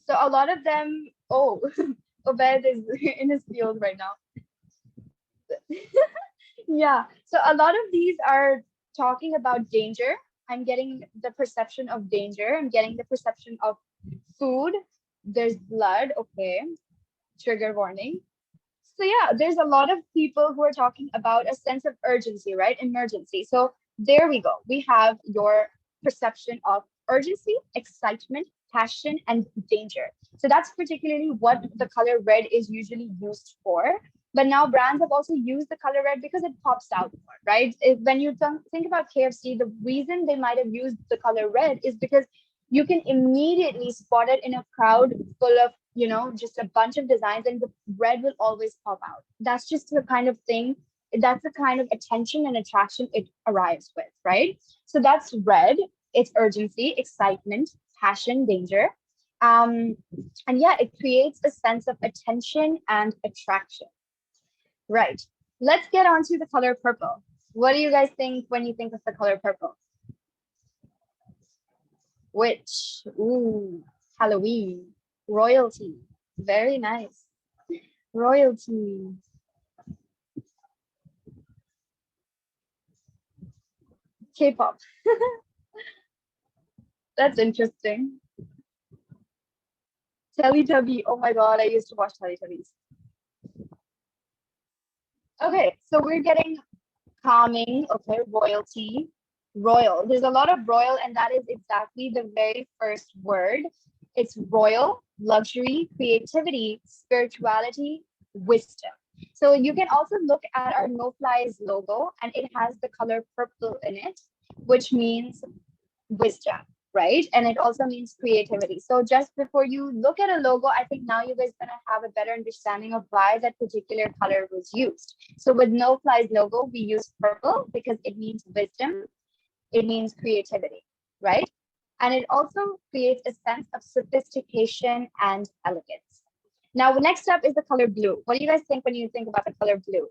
So a lot of them, oh, Obed is in his field right now. Yeah. So a lot of these are talking about danger. I'm getting the perception of danger. I'm getting the perception of food. There's blood. Okay. Trigger warning. So yeah, there's a lot of people who are talking about a sense of urgency, right? Emergency. So there we go. We have your perception of urgency, excitement, passion, and danger. So that's particularly what the color red is usually used for. But now brands have also used the color red because it pops out more, right? When you think about KFC, the reason they might have used the color red is because you can immediately spot it in a crowd full of, just a bunch of designs, and the red will always pop out. That's just the kind of thing, that's the kind of attention and attraction it arrives with, right? So that's red. It's urgency, excitement, passion, danger. And yeah, it creates a sense of attention and attraction. Right. Let's get on to the color purple. What do you guys think when you think of the color purple? Witch. Ooh, Halloween. Royalty. Very nice. Royalty. K-pop. That's interesting. Teletubby. Oh my god, I used to watch Teletubbies. Okay, so we're getting calming. Okay, royalty. Royal. There's a lot of royal, and that is exactly the very first word. It's royal, luxury, creativity, spirituality, wisdom. So you can also look at our Knowfly's logo, and it has the color purple in it, which means wisdom, right? And it also means creativity. So just before you look at a logo, I think now you guys gonna have a better understanding of why that particular color was used. So with Knowfly's logo, we use purple because it means wisdom, it means creativity, right? And it also creates a sense of sophistication and elegance. Now, next up is the color blue. What do you guys think when you think about the color blue?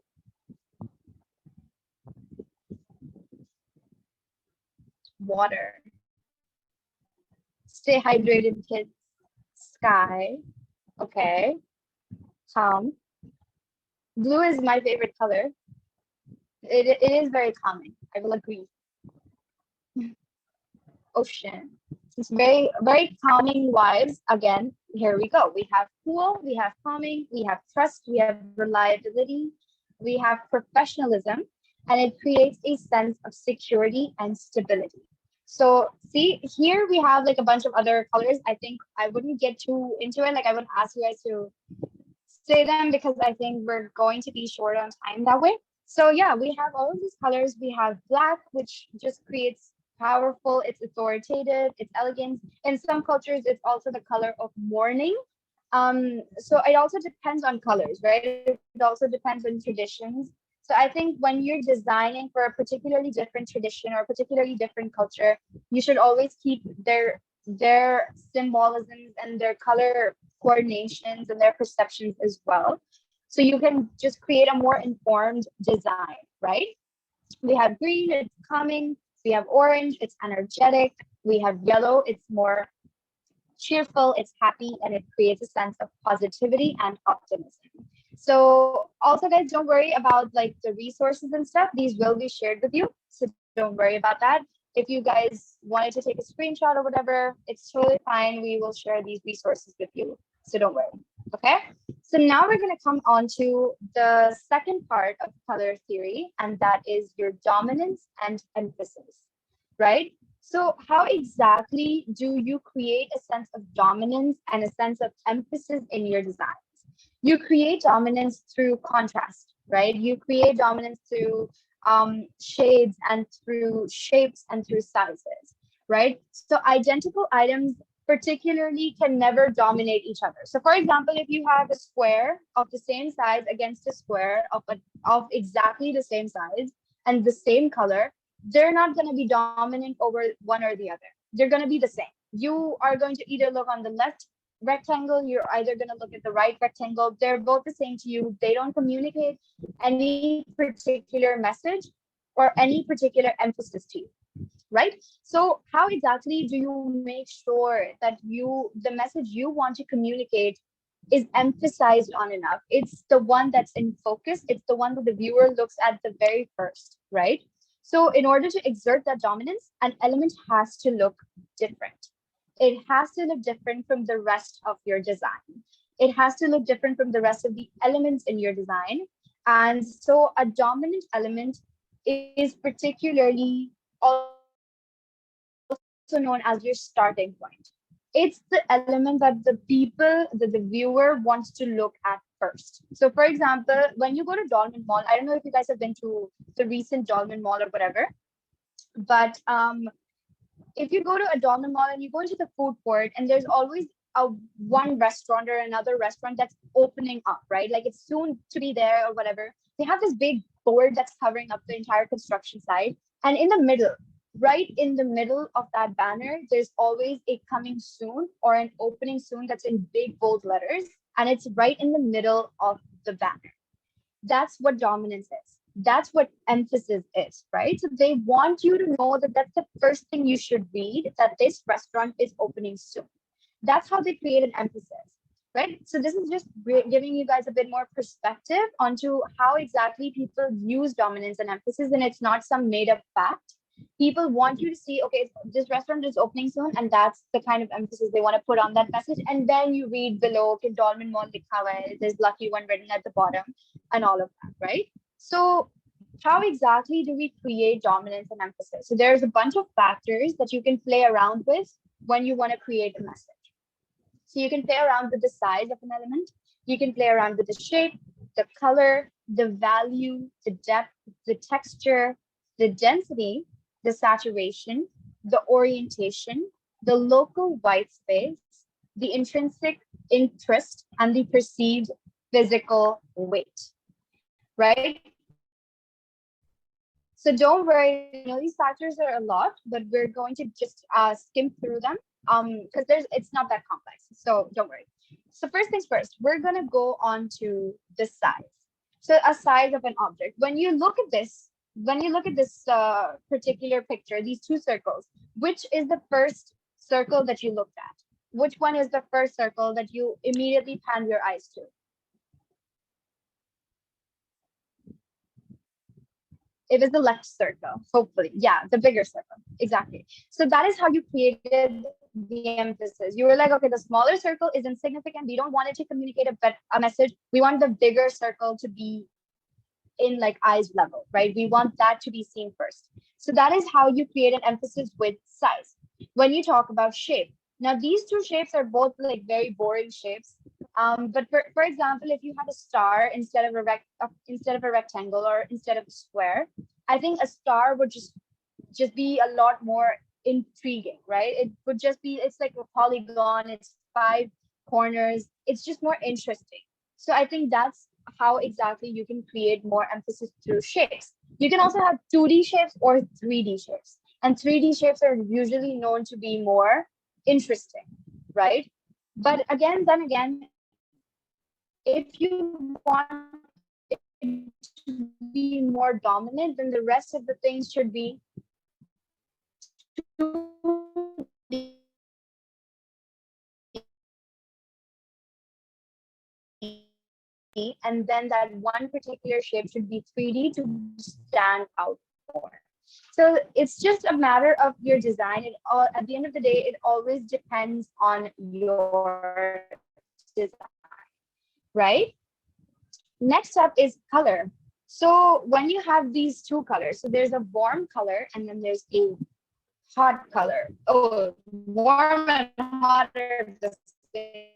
Water. Stay hydrated, kids. Sky. Okay. Blue is my favorite color. It is very calming. I will agree. Ocean. It's very, very calming vibes. Again, here we go. We have cool, we have calming, we have trust, we have reliability, we have professionalism, and it creates a sense of security and stability. So see, here we have like a bunch of other colors. I think I wouldn't get too into it. Like I would ask you guys to say them because I think we're going to be short on time that way. So yeah, we have all of these colors. We have black, which just creates powerful, it's authoritative, it's elegant. In some cultures, it's also the color of mourning. So it also depends on colors, right? It also depends on traditions. So I think when you're designing for a particularly different tradition or a particularly different culture, you should always keep their symbolisms and their color coordinations and their perceptions as well. So you can just create a more informed design, right? We have green, it's calming. We have orange, it's energetic. We have yellow, it's more cheerful, it's happy, and it creates a sense of positivity and optimism. So also guys, don't worry about like the resources and stuff. These will be shared with you. So don't worry about that. If you guys wanted to take a screenshot or whatever, it's totally fine. We will share these resources with you. So don't worry. Okay. So now we're going to come on to the second part of color theory, and that is your dominance and emphasis, right? So how exactly do you create a sense of dominance and a sense of emphasis in your designs? You create dominance through contrast, right? You create dominance through shades and through shapes and through sizes, right? So identical items particularly can never dominate each other. So for example, if you have a square of the same size against a square of exactly the same size and the same color, they're not going to be dominant over one or the other. They're going to be the same. You are going to either look on the left rectangle, you're either going to look at the right rectangle. They're both the same to you. They don't communicate any particular message or any particular emphasis to you, right? So how exactly do you make sure that the message you want to communicate is emphasized on enough? It's the one that's in focus. It's the one that the viewer looks at the very first, right? So in order to exert that dominance, an element has to look different. It has to look different from the rest of your design. It has to look different from the rest of the elements in your design. And so a dominant element is particularly also known as your starting point. It's the element that the viewer wants to look at first. So for example, when you go to Dolman Mall, I don't know if you guys have been to the recent Dolman Mall or whatever, but if you go to a Dolman Mall and you go into the food court, and there's always one restaurant or another restaurant that's opening up, right? Like it's soon to be there or whatever. They have this big board that's covering up the entire construction site. And in the middle, right in the middle of that banner, there's always a coming soon or an opening soon that's in big bold letters. And it's right in the middle of the banner. That's what dominance is. That's what emphasis is, right? So they want you to know that that's the first thing you should read, that this restaurant is opening soon. That's how they create an emphasis, right? So this is just giving you guys a bit more perspective onto how exactly people use dominance and emphasis, and it's not some made up fact. People want you to see, okay, this restaurant is opening soon, and that's the kind of emphasis they want to put on that message. And then you read below, okay, Dolman Mall likha hua hai, there's lucky one written at the bottom, and all of that, right? So how exactly do we create dominance and emphasis? So there's a bunch of factors that you can play around with when you want to create a message. So you can play around with the size of an element. You can play around with the shape, the color, the value, the depth, the texture, the density, the saturation, the orientation, the local white space, the intrinsic interest, and the perceived physical weight, right? So don't worry, these factors are a lot, but we're going to just skim through them because it's not that complex. So don't worry. So first things first, we're gonna go on to the size. So a size of an object. When you look at this particular picture, these two circles, which is the first circle that you looked at? Which one is the first circle that you immediately panned your eyes to? It was the left circle, hopefully. Yeah, the bigger circle. Exactly. So that is how you created the emphasis. You were like, okay, the smaller circle is insignificant. We don't want it to communicate a message. We want the bigger circle to be in like eyes level, right? We want that to be seen first. So that is how you create an emphasis with size. When you talk about shape, now these two shapes are both like very boring shapes. But for example, if you had a star instead of a rectangle or instead of a square, I think a star would just be a lot more intriguing, right? It would just be, it's like a polygon, it's 5 corners, it's just more interesting. So I think that's how exactly you can create more emphasis through shapes. You can also have 2D shapes or 3D shapes, and 3D shapes are usually known to be more interesting, right? But then again, if you want it to be more dominant, then the rest of the things should be 2D, and then that one particular shape should be 3D to stand out more. So it's just a matter of your design. It all, at the end of the day, it always depends on your design, right? Next up is color. So when you have these two colors, so there's a warm color and then there's a hot color. Oh, warm and hot are the same.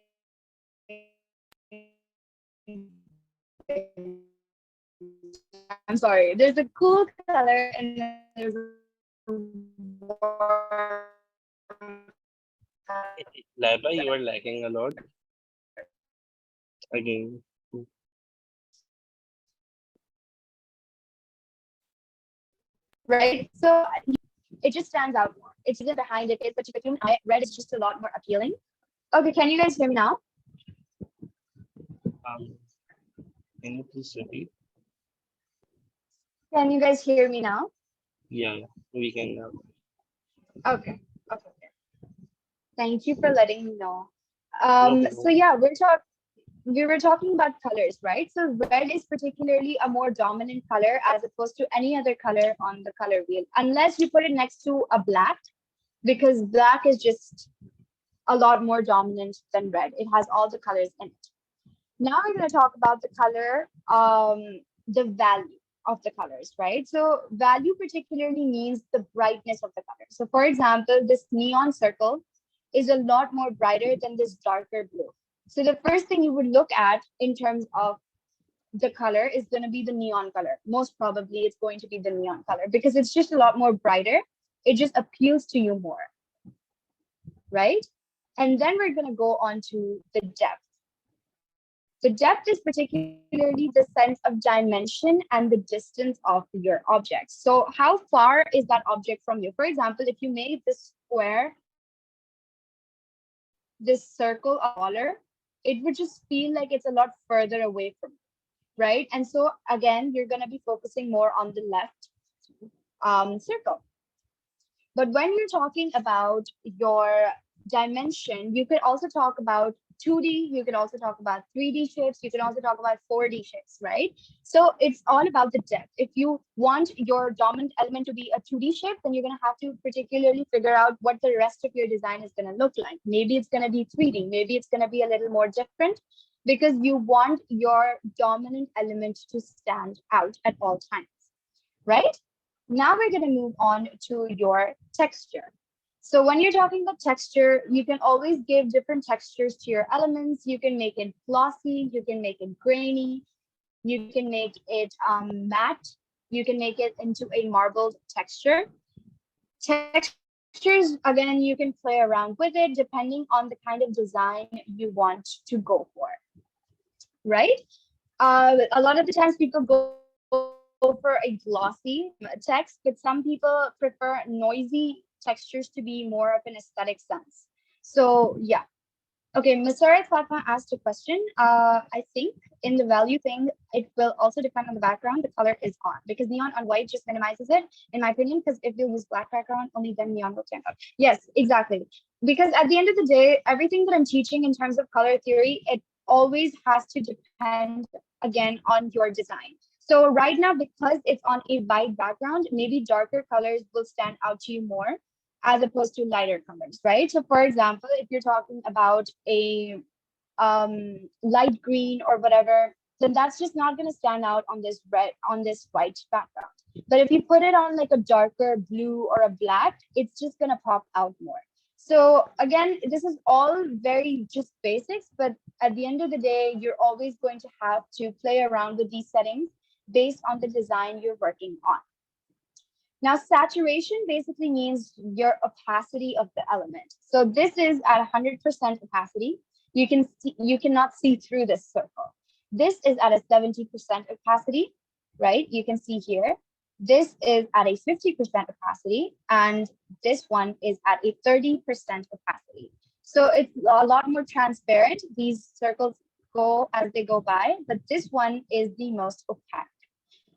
I'm sorry. There's a cool color and then there's a warm
Laiba, you are lagging a lot again.
right? So it just stands out more. It's even behind it is, but you can red is just a lot more appealing. Okay, can you guys hear me now?
Can you please repeat?
Can you guys hear me now?
Yeah, we can now.
Okay. Okay. Thank you for letting me know.
No
So yeah, we were talking about colors, right? So red is particularly a more dominant color as opposed to any other color on the color wheel, unless you put it next to a black, because black is just a lot more dominant than red. It has all the colors in it. Now we're going to talk about the color, the value of the colors, right? So value particularly means the brightness of the color. So for example, this neon circle is a lot more brighter than this darker blue. So the first thing you would look at in terms of the color is going to be the neon color. Most probably it's going to be the neon color because it's just a lot more brighter. It just appeals to you more, right? And then we're going to go on to the depth. The depth is particularly the sense of dimension and the distance of your object. So how far is that object from you? For example, if you made this square, this circle smaller, it would just feel like it's a lot further away from you, right? And so again, you're going to be focusing more on the left circle. But when you're talking about your dimension, you could also talk about 2D, you can also talk about 3D shapes, you can also talk about 4D shapes, right? So it's all about the depth. If you want your dominant element to be a 2D shape, then you're going to have to particularly figure out what the rest of your design is going to look like. Maybe it's going to be 3D, maybe it's going to be a little more different because you want your dominant element to stand out at all times, right? Now we're going to move on to your texture. So when you're talking about texture, you can always give different textures to your elements. You can make it glossy, you can make it grainy, you can make it matte, you can make it into a marbled texture. Textures, again, you can play around with it depending on the kind of design you want to go for, right? A lot of the times people go for a glossy text, but some people prefer noisy textures to be more of an aesthetic sense. So yeah. Okay, Masara Fatma asked a question. I think in the value thing, it will also depend on the background the color is on, because neon on white just minimizes it, in my opinion, because if you use black background, only then neon will stand out. Yes, exactly. Because at the end of the day, everything that I'm teaching in terms of color theory, it always has to depend, again, on your design. So right now, because it's on a white background, maybe darker colors will stand out to you more as opposed to lighter colors, right? So for example, if you're talking about a light green or whatever, then that's just not going to stand out on this white background. But if you put it on like a darker blue or a black, it's just going to pop out more. So again, this is all very just basics, but at the end of the day, you're always going to have to play around with these settings based on the design you're working on. Now, saturation basically means your opacity of the element. So this is at 100% opacity. You cannot see through this circle. This is at a 70% opacity, right? You can see here. This is at a 50% opacity, and this one is at a 30% opacity. So it's a lot more transparent. These circles go as they go by, but this one is the most opaque.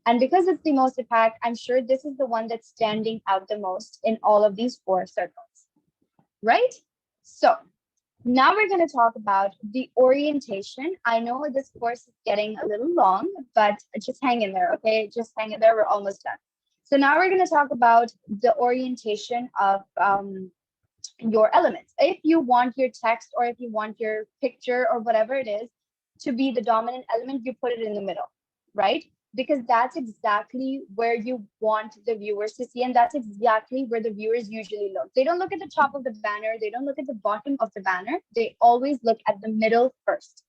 And because it's the most opaque, I'm sure this is the one that's standing out the most in all of these 4 circles, right? So now we're going to talk about the orientation. I know this course is getting a little long, but just hang in there, okay? Just hang in there, we're almost done. So now we're going to talk about the orientation of your elements. If you want your text or if you want your picture or whatever it is to be the dominant element, you put it in the middle, right? Because that's exactly where you want the viewers to see, and that's exactly where the viewers usually look. They don't look at the top of the banner, they don't look at the bottom of the banner, they always look at the middle first.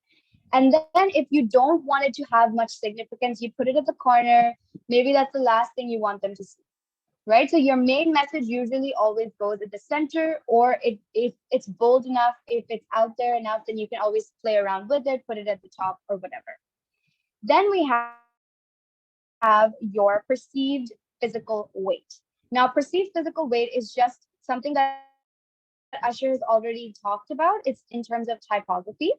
And then if you don't want it to have much significance, you put it at the corner. Maybe that's the last thing you want them to see, right? So your main message usually always goes at the center, or if it's bold enough, if it's out there enough, then you can always play around with it, put it at the top or whatever. Then we have your perceived physical weight. Now, perceived physical weight is just something that Usher has already talked about. It's in terms of typography.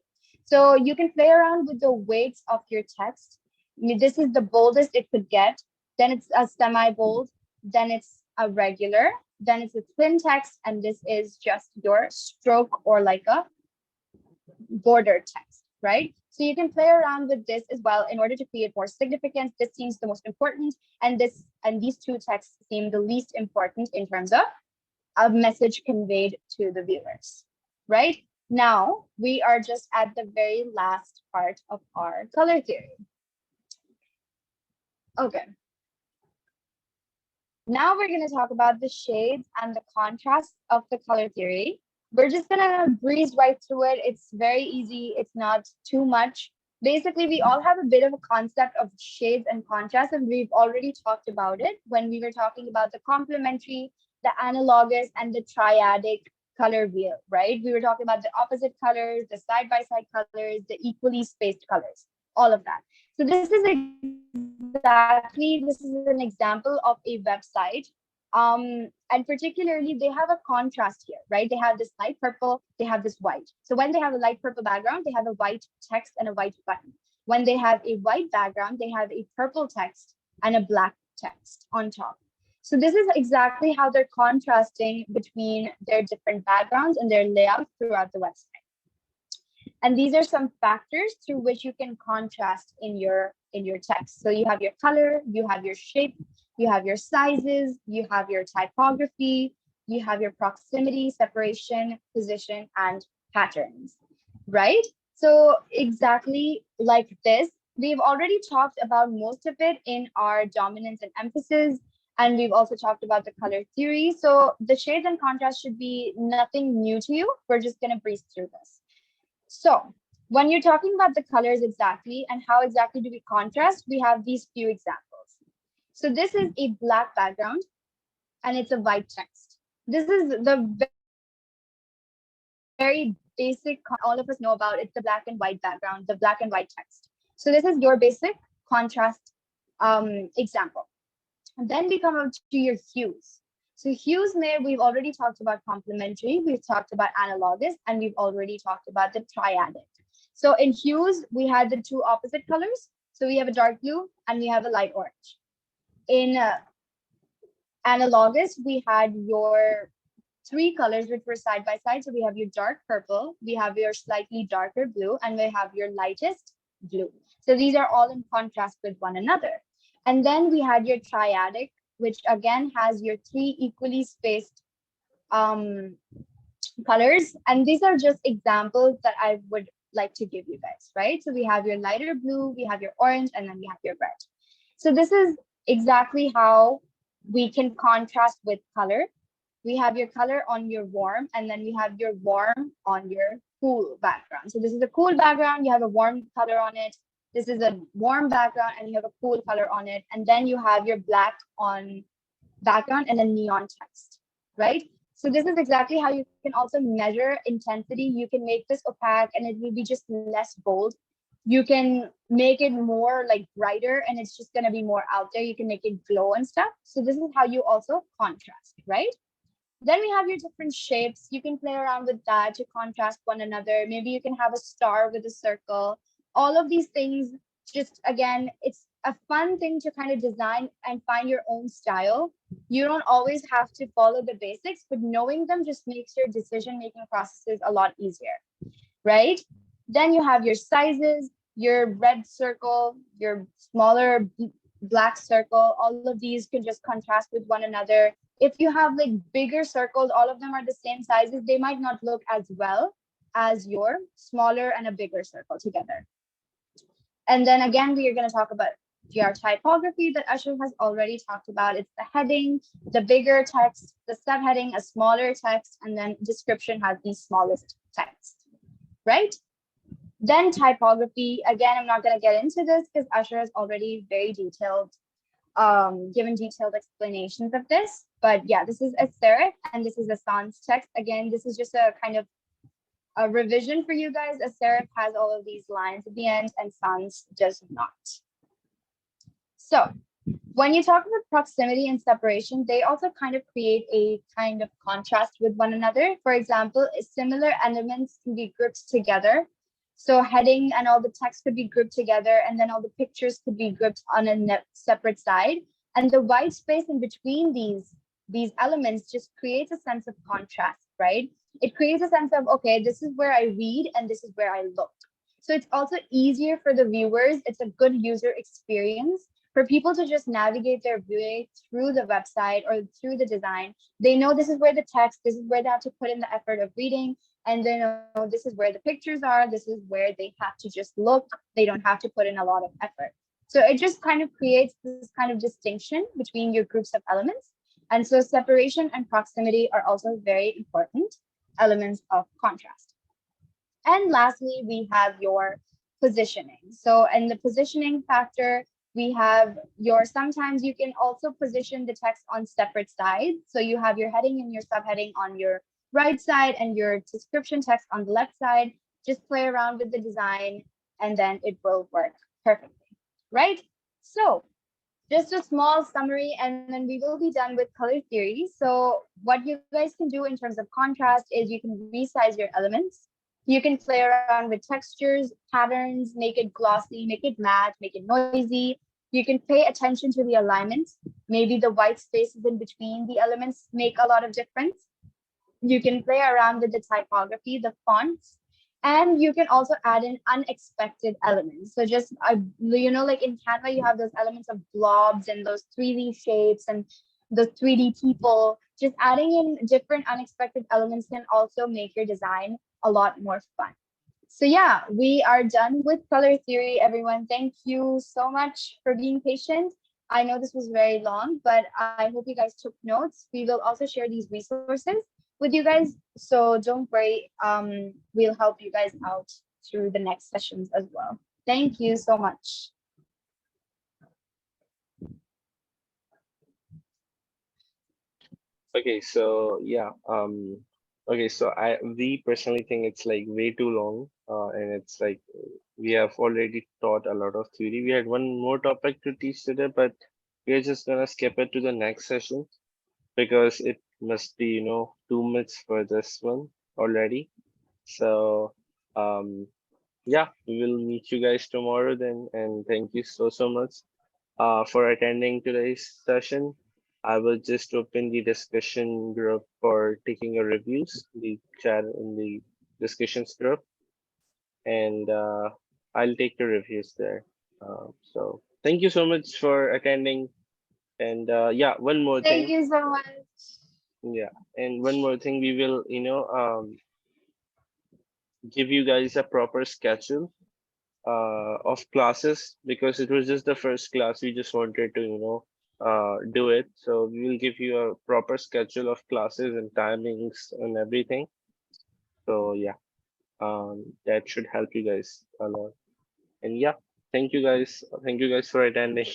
So you can play around with the weights of your text. This is the boldest it could get. Then it's a semi-bold. Then it's a regular. Then it's a thin text. And this is just your stroke or like a border text, right? So you can play around with this as well in order to create more significance. This seems the most important, and these 2 texts seem the least important in terms of a message conveyed to the viewers, right? Now, we are just at the very last part of our color theory. Okay. Now we're going to talk about the shades and the contrast of the color theory. We're just going to breeze right through it. It's very easy. It's not too much. Basically, we all have a bit of a concept of shades and contrast, and we've already talked about it when we were talking about the complementary, the analogous, and the triadic color wheel, right? We were talking about the opposite colors, the side-by-side colors, the equally spaced colors, all of that. So this is an example of a website. And particularly they have a contrast here, right? They have this light purple, they have this white. So when they have a light purple background, they have a white text and a white button. When they have a white background, they have a purple text and a black text on top. So this is exactly how they're contrasting between their different backgrounds and their layout throughout the website. And these are some factors through which you can contrast in your text. So you have your color, you have your shape, you have your sizes, you have your typography, you have your proximity, separation, position, and patterns, right? So exactly like this, we've already talked about most of it in our dominance and emphasis, and we've also talked about the color theory. So the shades and contrast should be nothing new to you. We're just going to breeze through this. So when you're talking about the colors exactly and how exactly do we contrast, we have these few examples. So this is a black background and it's a white text. This is the very basic, all of us know about. It's the black and white background, the black and white text. So this is your basic contrast example. And then we come up to your hues. So hues, we've already talked about complementary, we've talked about analogous, and we've already talked about the triadic. So in hues, we had the 2 opposite colors. So we have a dark blue and we have a light orange. In analogous, we had your 3 colors which were side by side. So we have your dark purple, we have your slightly darker blue, and we have your lightest blue. So these are all in contrast with one another. And then we had your triadic, which again has your 3 equally spaced colors. And these are just examples that I would like to give you guys, right? So we have your lighter blue, we have your orange, and then we have your red. So this is exactly how we can contrast with color. We have your color on your warm, and then we have your warm on your cool background. So this is a cool background, you have a warm color on it. This is a warm background and you have a cool color on it. And then you have your black on background and a neon text, right? So this is exactly how you can also measure intensity. You can make this opaque and it will be just less bold. You can make it more like brighter and it's just going to be more out there. You can make it glow and stuff. So this is how you also contrast, right? Then we have your different shapes. You can play around with that to contrast one another. Maybe you can have a star with a circle, all of these things, just again, it's a fun thing to kind of design and find your own style. You don't always have to follow the basics, but knowing them just makes your decision making processes a lot easier, right? Then you have your sizes, your red circle, your smaller black circle. All of these can just contrast with one another. If you have like bigger circles, all of them are the same sizes, they might not look as well as your smaller and a bigger circle together. And then again, we are going to talk about your typography that Ashur has already talked about. It's the heading, the bigger text, the subheading, a smaller text, and then description has the smallest text, right? Then typography, again, I'm not going to get into this because Ashur has already very detailed, given detailed explanations of this. But yeah, this is a serif and this is a sans text. Again, this is just a kind of a revision for you guys. A serif has all of these lines at the end and sans does not. So when you talk about proximity and separation, they also kind of create a kind of contrast with one another. For example, similar elements can be grouped together. So heading and all the text could be grouped together, and then all the pictures could be grouped on a separate side. And the white space in between these elements just creates a sense of contrast, right? It creates a sense of, okay, this is where I read and this is where I look. So it's also easier for the viewers. It's a good user experience for people to just navigate their way through the website or through the design. They know this is where the text, this is where they have to put in the effort of reading, and they know this is where the pictures are, this is where they have to just look. They don't have to put in a lot of effort. So it just kind of creates this kind of distinction between your groups of elements. And so separation and proximity are also very important elements of contrast. And lastly, we have your positioning. So in the positioning factor, we have your, sometimes you can also position the text on separate sides. So you have your heading and your subheading on your right side and your description text on the left side. Just play around with the design and then it will work perfectly, right? So just a small summary and then we will be done with color theory. So what you guys can do in terms of contrast is you can resize your elements. You can play around with textures, patterns, make it glossy, make it matte, make it noisy. You can pay attention to the alignment. Maybe the white spaces in between the elements make a lot of difference. You can play around with the typography, the fonts, and you can also add in unexpected elements. So just, you know, like in Canva, you have those elements of blobs and those 3D shapes and the 3D people. Just adding in different unexpected elements can also make your design a lot more fun. So yeah, we are done with color theory, everyone. Thank you so much for being patient. I know this was very long, but I hope you guys took notes. We will also share these resources with you guys. So don't worry, we'll help you guys out through the next sessions as well. Thank you so much.
Okay, so yeah, okay, so we personally think it's like way too long, and it's like we have already taught a lot of theory. We had one more topic to teach today, but we're just gonna skip it to the next session because it must be, 2 minutes for this one already. So, yeah, we will meet you guys tomorrow then, and thank you so much for attending today's session. I will just open the discussion group for taking your reviews, the chat in the discussions group, and I'll take the reviews there. So thank you so much for attending. And yeah, one more
Thank
thing.
you so much.
Yeah, and one more thing, we will, give you guys a proper schedule of classes because it was just the first class. We just wanted to, do it. So we will give you a proper schedule of classes and timings and everything. So yeah, that should help you guys a lot. And yeah, thank you guys. Thank you guys for attending.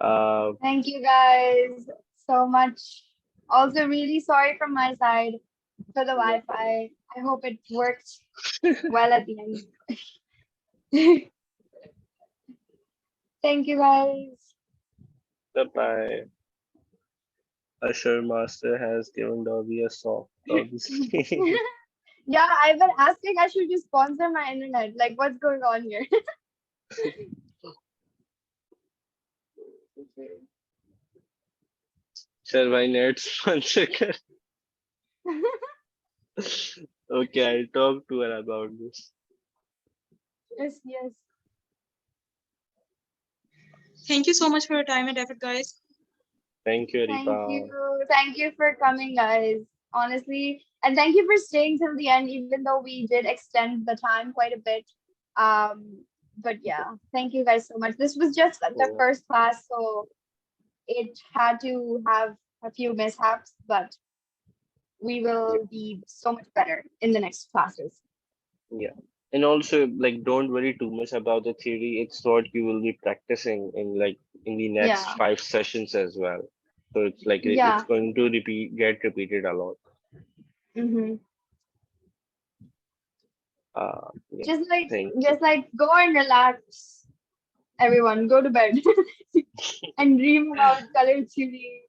Thank you guys so much. Also, really sorry from my side for the Wi-Fi. I hope it worked well at the end. Thank you guys.
Bye-bye. Ashur Master has given Dobby a soft, obviously.
Yeah, I've been asking I should just sponsor my internet. Like, what's going on here?
Sir, why not sponsor? Okay, I'll talk to her about this.
Yes, yes.
Thank you so much for your time and effort, guys.
Thank you,
Thank
Ripa.
you. Thank you for coming, guys. Honestly. And thank you for staying till the end, even though we did extend the time quite a bit. But yeah, thank you guys so much. This was just the
Yeah,
first class, so it had to have a few mishaps, but we
yeah,
will be so much better in the next classes.
yeah. And also, like, don't worry too much about the theory. It's what you will be practicing in the next
Yeah.
5 sessions as well. So it's like it's
Yeah.
going to get repeated a lot.
Mm-hmm.
Yeah.
Just like
Thank you.
just like go and relax. Everyone, go to bed and dream about color theory.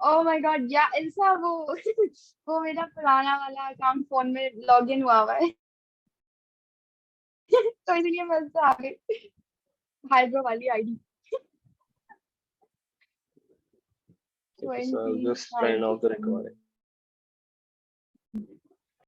Oh my god, yeah, इंसा वो वो मेरा पुराना वाला account phone में login हुआ हुआ है तो इसलिए मैं उससे आ गई हाइड्रो वाली ID
Okay, so I'll
20
just turn off the recording.